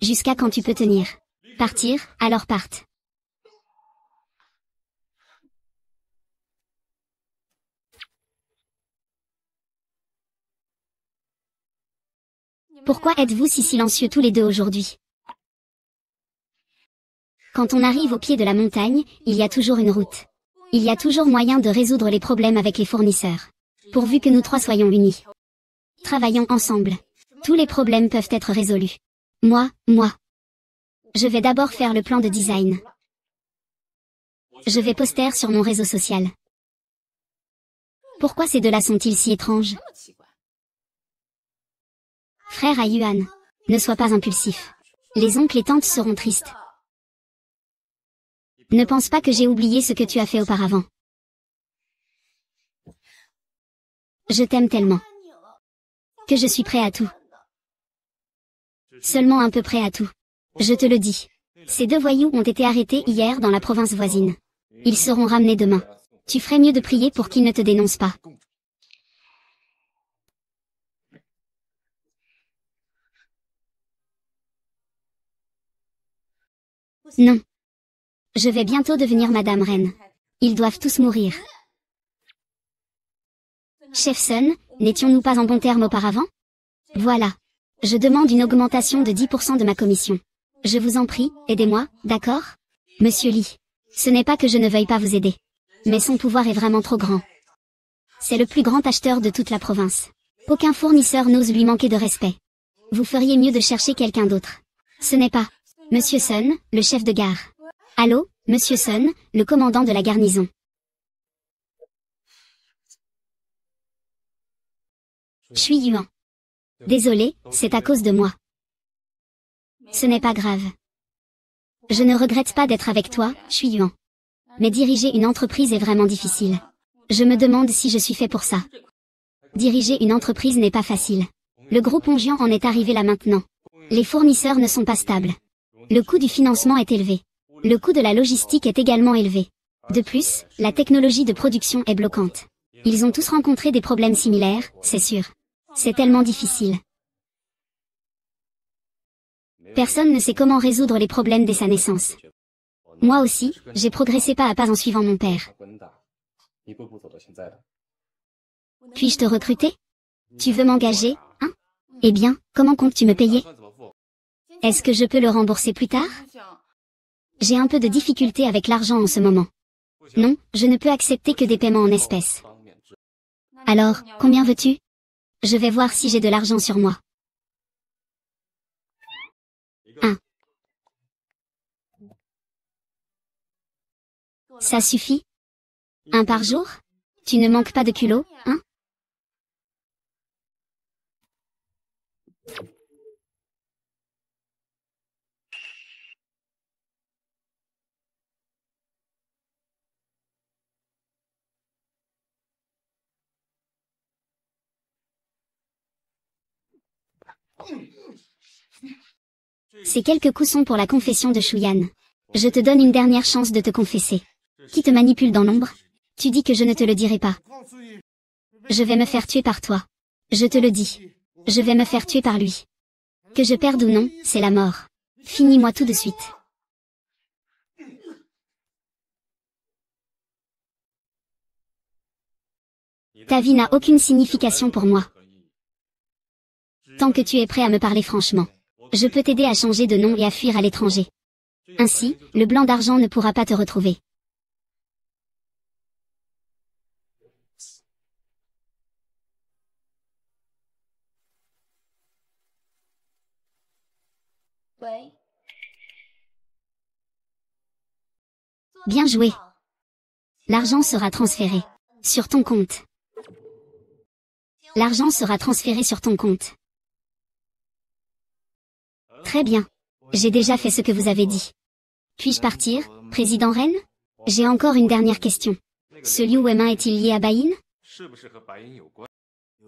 Jusqu'à quand tu peux tenir. Partir, alors parte. Pourquoi êtes-vous si silencieux tous les deux aujourd'hui? Quand on arrive au pied de la montagne, il y a toujours une route. Il y a toujours moyen de résoudre les problèmes avec les fournisseurs. Pourvu que nous trois soyons unis. Travaillons ensemble. Tous les problèmes peuvent être résolus. Moi. Je vais d'abord faire le plan de design. Je vais poster sur mon réseau social. Pourquoi ces deux-là sont-ils si étranges? Frère à Yuan, ne sois pas impulsif. Les oncles et tantes seront tristes. Ne pense pas que j'ai oublié ce que tu as fait auparavant. Je t'aime tellement. Que je suis prêt à tout. Seulement un peu prêt à tout. Je te le dis. Ces deux voyous ont été arrêtés hier dans la province voisine. Ils seront ramenés demain. Tu ferais mieux de prier pour qu'ils ne te dénoncent pas. Non. Je vais bientôt devenir Madame Ren. Ils doivent tous mourir. Chef Sun, n'étions-nous pas en bons termes auparavant? Voilà. Je demande une augmentation de 10% de ma commission. Je vous en prie, aidez-moi, d'accord? Monsieur Li. Ce n'est pas que je ne veuille pas vous aider. Mais son pouvoir est vraiment trop grand. C'est le plus grand acheteur de toute la province. Aucun fournisseur n'ose lui manquer de respect. Vous feriez mieux de chercher quelqu'un d'autre. Ce n'est pas Monsieur Sun, le chef de gare. Allô, Monsieur Sun, le commandant de la garnison. Shui Yuan. Désolé, c'est à cause de moi. Ce n'est pas grave. Je ne regrette pas d'être avec toi, Shui Yuan. Mais diriger une entreprise est vraiment difficile. Je me demande si je suis fait pour ça. Diriger une entreprise n'est pas facile. Le groupe Onjian en est arrivé là maintenant. Les fournisseurs ne sont pas stables. Le coût du financement est élevé. Le coût de la logistique est également élevé. De plus, la technologie de production est bloquante. Ils ont tous rencontré des problèmes similaires, c'est sûr. C'est tellement difficile. Personne ne sait comment résoudre les problèmes dès sa naissance. Moi aussi, j'ai progressé pas à pas en suivant mon père. Puis-je te recruter? Tu veux m'engager, hein? Eh bien, comment comptes-tu me payer? Est-ce que je peux le rembourser plus tard? J'ai un peu de difficulté avec l'argent en ce moment. Non, je ne peux accepter que des paiements en espèces. Alors, combien veux-tu? Je vais voir si j'ai de l'argent sur moi. 1. Ça suffit? 1 par jour? Tu ne manques pas de culot, hein? Ces quelques coups sont pour la confession de Shuyan. Je te donne une dernière chance de te confesser. Qui te manipule dans l'ombre? Tu dis que je ne te le dirai pas. Je vais me faire tuer par toi. Je te le dis. Je vais me faire tuer par lui. Que je perde ou non, c'est la mort. Finis-moi tout de suite. Ta vie n'a aucune signification pour moi. Tant que tu es prêt à me parler franchement, je peux t'aider à changer de nom et à fuir à l'étranger. Ainsi, le blanc d'argent ne pourra pas te retrouver. Bien joué. L'argent sera transféré sur ton compte. L'argent sera transféré sur ton compte. Très bien. J'ai déjà fait ce que vous avez dit. Puis-je partir, Président Ren? J'ai encore une dernière question. Ce Liu Weimin est-il lié à Bain?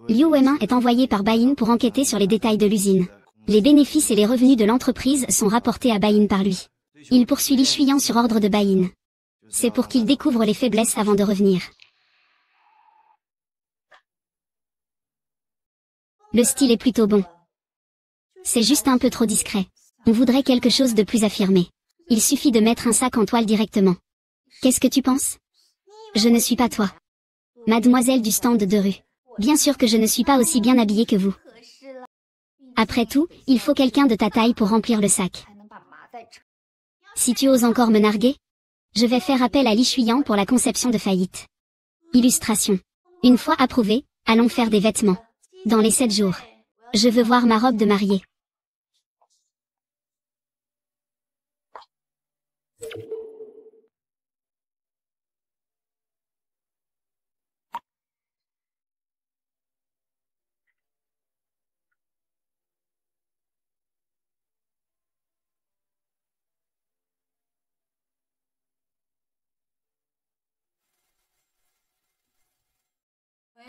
Liu Weimin est envoyé par Bain pour enquêter sur les détails de l'usine. Les bénéfices et les revenus de l'entreprise sont rapportés à Bain par lui. Il poursuit Li Shuyan sur ordre de Bain. C'est pour qu'il découvre les faiblesses avant de revenir. Le style est plutôt bon. C'est juste un peu trop discret. On voudrait quelque chose de plus affirmé. Il suffit de mettre un sac en toile directement. Qu'est-ce que tu penses? Je ne suis pas toi. Mademoiselle du stand de rue. Bien sûr que je ne suis pas aussi bien habillée que vous. Après tout, il faut quelqu'un de ta taille pour remplir le sac. Si tu oses encore me narguer, je vais faire appel à Li Shuyan pour la conception de faillite. Illustration. Une fois approuvé, allons faire des vêtements. Dans les 7 jours. Je veux voir ma robe de mariée.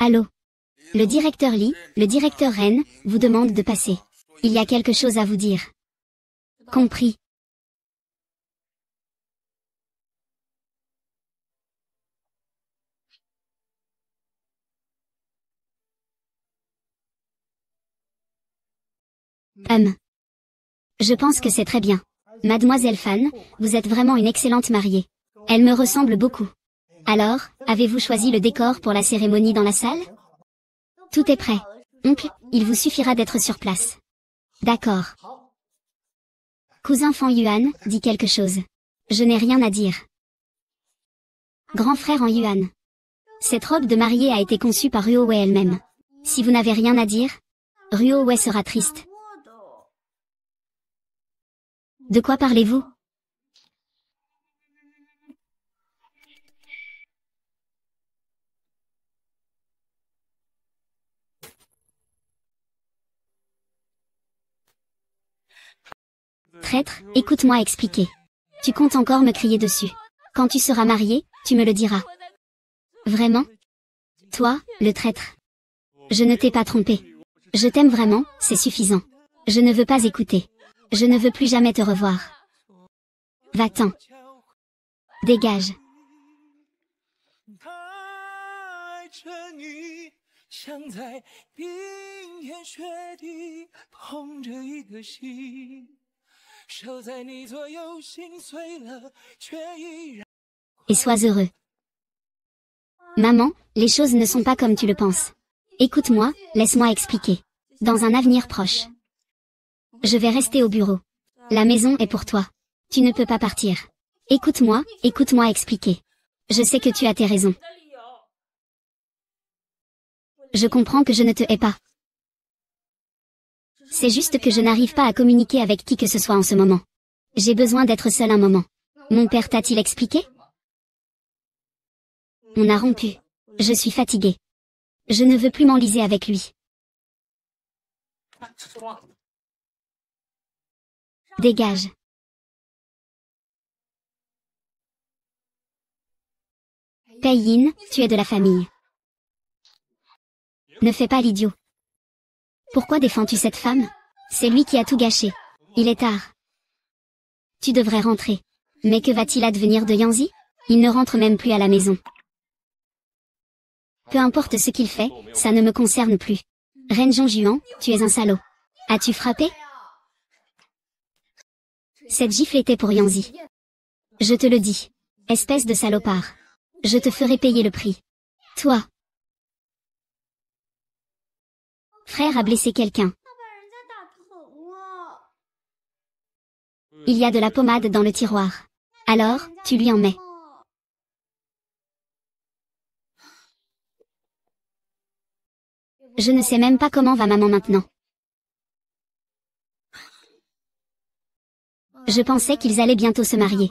Allô? Le directeur Li, le directeur Ren, vous demande de passer. Il y a quelque chose à vous dire. Compris. Je pense que c'est très bien. Mademoiselle Fan, vous êtes vraiment une excellente mariée. Elle me ressemble beaucoup. Alors, avez-vous choisi le décor pour la cérémonie dans la salle? Tout est prêt. Oncle, il vous suffira d'être sur place. D'accord. Cousin Fan Yuan, dit quelque chose. Je n'ai rien à dire. Grand frère en Yuan. Cette robe de mariée a été conçue par Ruo Wei elle-même. Si vous n'avez rien à dire, Ruo Wei sera triste. De quoi parlez-vous? Traître, écoute-moi expliquer. Tu comptes encore me crier dessus. Quand tu seras marié, tu me le diras. Vraiment? Toi, le traître. Je ne t'ai pas trompé. Je t'aime vraiment, c'est suffisant. Je ne veux pas écouter. Je ne veux plus jamais te revoir. Va-t'en. Dégage. Et sois heureux. Maman, les choses ne sont pas comme tu le penses. Écoute-moi, laisse-moi expliquer. Dans un avenir proche, je vais rester au bureau. La maison est pour toi. Tu ne peux pas partir. Écoute-moi expliquer. Je sais que tu as tes raisons. Je comprends que je ne te hais pas. C'est juste que je n'arrive pas à communiquer avec qui que ce soit en ce moment. J'ai besoin d'être seule un moment. Mon père t'a-t-il expliqué? On a rompu. Je suis fatiguée. Je ne veux plus m'enliser avec lui. Dégage. Pei Yin, tu es de la famille. Ne fais pas l'idiot. Pourquoi défends-tu cette femme? C'est lui qui a tout gâché. Il est tard. Tu devrais rentrer. Mais que va-t-il advenir de Yanzi? Il ne rentre même plus à la maison. Peu importe ce qu'il fait, ça ne me concerne plus. Ren Zhongjuan, tu es un salaud. As-tu frappé? Cette gifle était pour Yanzi. Je te le dis. Espèce de salopard. Je te ferai payer le prix. Toi. Frère a blessé quelqu'un. Il y a de la pommade dans le tiroir. Alors, tu lui en mets. Je ne sais même pas comment va maman maintenant. Je pensais qu'ils allaient bientôt se marier.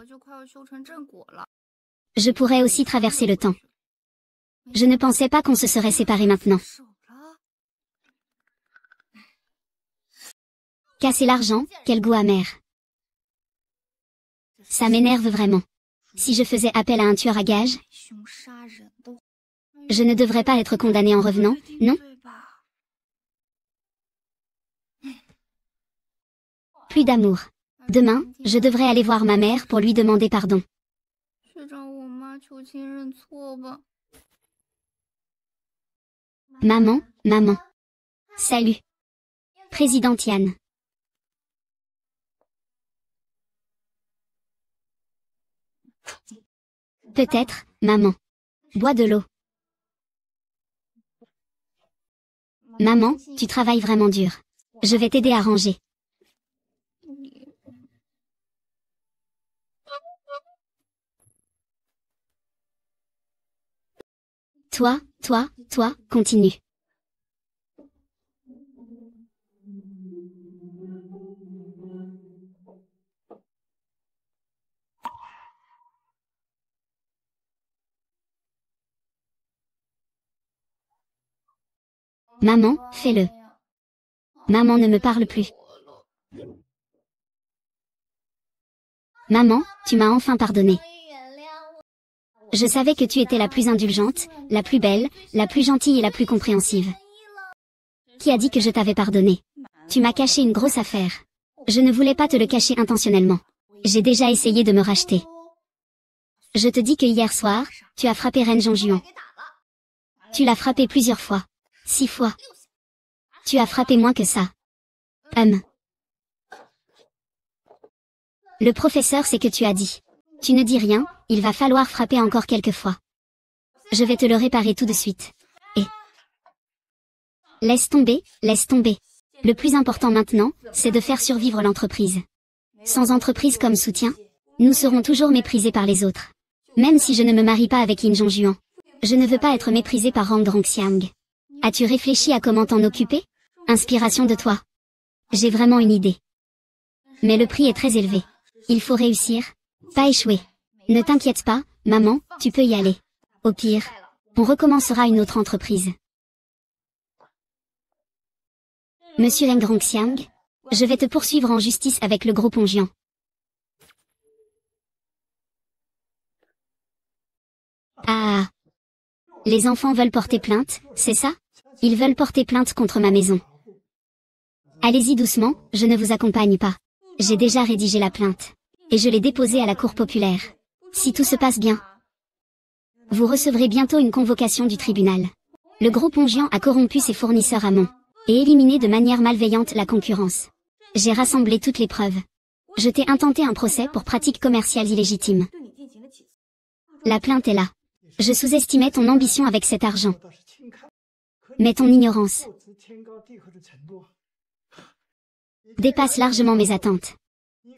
Je pourrais aussi traverser le temps. Je ne pensais pas qu'on se serait séparés maintenant. Casser l'argent, quel goût amer. Ça m'énerve vraiment. Si je faisais appel à un tueur à gages, je ne devrais pas être condamné en revenant, non? Plus d'amour. Demain, je devrais aller voir ma mère pour lui demander pardon. Maman, maman. Salut. Présidente Yan. Peut-être, maman. Bois de l'eau. Maman, tu travailles vraiment dur. Je vais t'aider à ranger. Toi, continue. Maman, fais-le. Maman ne me parle plus. Maman, tu m'as enfin pardonné. Je savais que tu étais la plus indulgente, la plus belle, la plus gentille et la plus compréhensive. Qui a dit que je t'avais pardonné? Tu m'as caché une grosse affaire. Je ne voulais pas te le cacher intentionnellement. J'ai déjà essayé de me racheter. Je te dis que hier soir, tu as frappé Ren Zhongjuan. Tu l'as frappé plusieurs fois. 6 fois. Tu as frappé moins que ça. Le professeur sait que tu as dit. Tu ne dis rien, il va falloir frapper encore quelques fois. Je vais te le réparer tout de suite. Et... Laisse tomber. Le plus important maintenant, c'est de faire survivre l'entreprise. Sans entreprise comme soutien, nous serons toujours méprisés par les autres. Même si je ne me marie pas avec Yin Zhongjuan. Je ne veux pas être méprisé par Rang Dongxiang. As-tu réfléchi à comment t'en occuper? Inspiration de toi. J'ai vraiment une idée. Mais le prix est très élevé. Il faut réussir, pas échouer. Ne t'inquiète pas, maman, tu peux y aller. Au pire, on recommencera une autre entreprise. Monsieur Leng Rongxiang, je vais te poursuivre en justice avec le gros Pongian. Ah. Les enfants veulent porter plainte, c'est ça? Ils veulent porter plainte contre ma maison. Allez-y doucement, je ne vous accompagne pas. J'ai déjà rédigé la plainte. Et je l'ai déposée à la cour populaire. Si tout se passe bien, vous recevrez bientôt une convocation du tribunal. Le gros Pongian a corrompu ses fournisseurs amont et éliminé de manière malveillante la concurrence. J'ai rassemblé toutes les preuves. Je t'ai intenté un procès pour pratiques commerciales illégitimes. La plainte est là. Je sous-estimais ton ambition avec cet argent. Mais ton ignorance dépasse largement mes attentes.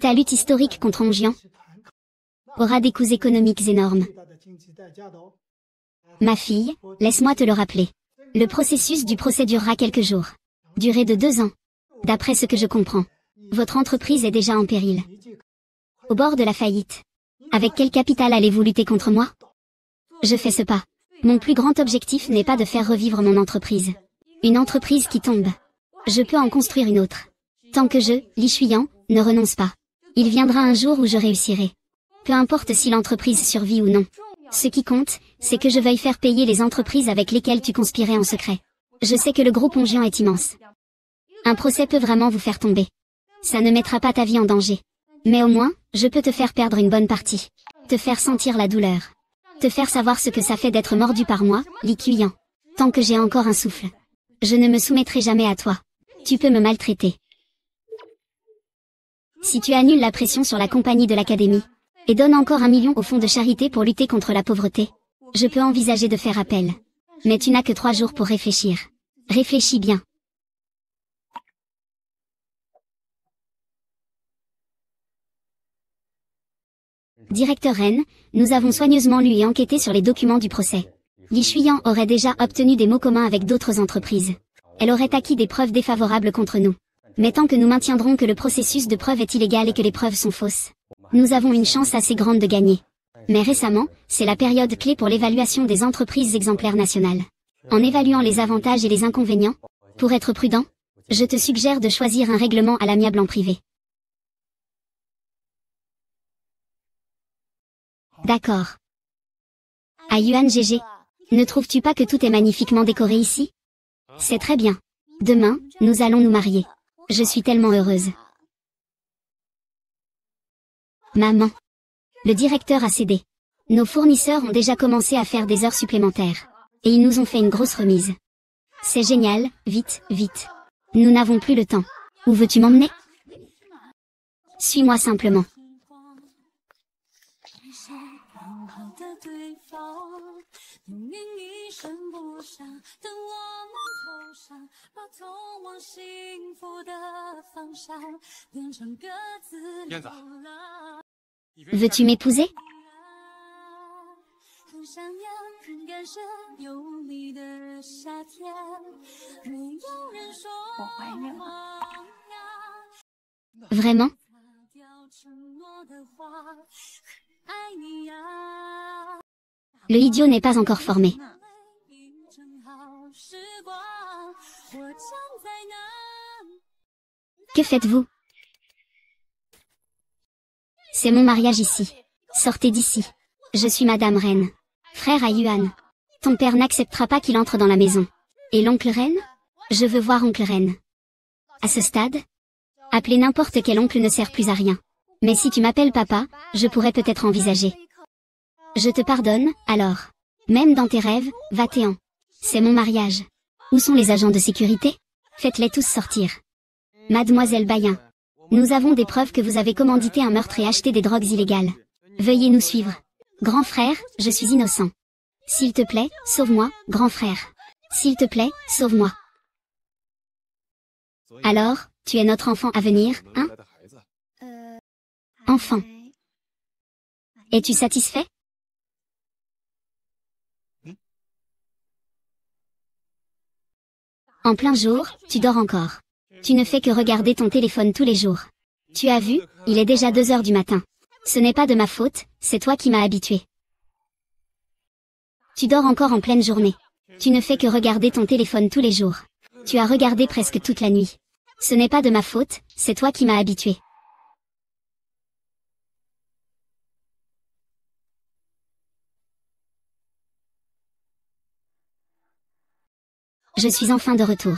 Ta lutte historique contre Ongian aura des coûts économiques énormes. Ma fille, laisse-moi te le rappeler. Le processus du procès durera quelques jours. Durée de 2 ans. D'après ce que je comprends, votre entreprise est déjà en péril. Au bord de la faillite. Avec quel capital allez-vous lutter contre moi? Je fais ce pas. Mon plus grand objectif n'est pas de faire revivre mon entreprise. Une entreprise qui tombe. Je peux en construire une autre. Tant que je, Li Shuyan, ne renonce pas. Il viendra un jour où je réussirai. Peu importe si l'entreprise survit ou non. Ce qui compte, c'est que je veuille faire payer les entreprises avec lesquelles tu conspirais en secret. Je sais que le gros Pongian est immense. Un procès peut vraiment vous faire tomber. Ça ne mettra pas ta vie en danger. Mais au moins, je peux te faire perdre une bonne partie. Te faire sentir la douleur. Te faire savoir ce que ça fait d'être mordu par moi, Li Qiyan. Tant que j'ai encore un souffle. Je ne me soumettrai jamais à toi. Tu peux me maltraiter. Si tu annules la pression sur la compagnie de l'académie, et donnes encore 1 million au fonds de charité pour lutter contre la pauvreté, je peux envisager de faire appel. Mais tu n'as que 3 jours pour réfléchir. Réfléchis bien. Directeur Ren, nous avons soigneusement lu et enquêté sur les documents du procès. Li Shuyan aurait déjà obtenu des mots communs avec d'autres entreprises. Elle aurait acquis des preuves défavorables contre nous. Mais tant que nous maintiendrons que le processus de preuve est illégal et que les preuves sont fausses, nous avons une chance assez grande de gagner. Mais récemment, c'est la période clé pour l'évaluation des entreprises exemplaires nationales. En évaluant les avantages et les inconvénients, pour être prudent, je te suggère de choisir un règlement à l'amiable en privé. D'accord. À Yuan GG, ne trouves-tu pas que tout est magnifiquement décoré ici? C'est très bien. Demain, nous allons nous marier. Je suis tellement heureuse. Maman. Le directeur a cédé. Nos fournisseurs ont déjà commencé à faire des heures supplémentaires. Et ils nous ont fait une grosse remise. C'est génial, vite, vite. Nous n'avons plus le temps. Où veux-tu m'emmener? Suis-moi simplement. Veux-tu m'épouser? Vraiment? Le idiot n'est pas encore formé. Que faites-vous? C'est mon mariage ici. Sortez d'ici. Je suis Madame Ren. Frère à Yuan. Ton père n'acceptera pas qu'il entre dans la maison. Et l'oncle Ren? Je veux voir oncle Ren. À ce stade, appeler n'importe quel oncle ne sert plus à rien. Mais si tu m'appelles papa, je pourrais peut-être envisager. Je te pardonne, alors. Même dans tes rêves, va-t'en. C'est mon mariage. Où sont les agents de sécurité? Faites-les tous sortir. Mademoiselle Bayen. Nous avons des preuves que vous avez commandité un meurtre et acheté des drogues illégales. Veuillez nous suivre. Grand frère, je suis innocent. S'il te plaît, sauve-moi, grand frère. S'il te plaît, sauve-moi. Alors, tu es notre enfant à venir, hein? Enfant. Es-tu satisfait? En plein jour, tu dors encore. Tu ne fais que regarder ton téléphone tous les jours. Tu as vu, il est déjà 2 heures du matin. Ce n'est pas de ma faute, c'est toi qui m'as habitué. Tu dors encore en pleine journée. Tu ne fais que regarder ton téléphone tous les jours. Tu as regardé presque toute la nuit. Ce n'est pas de ma faute, c'est toi qui m'as habitué. Je suis enfin de retour.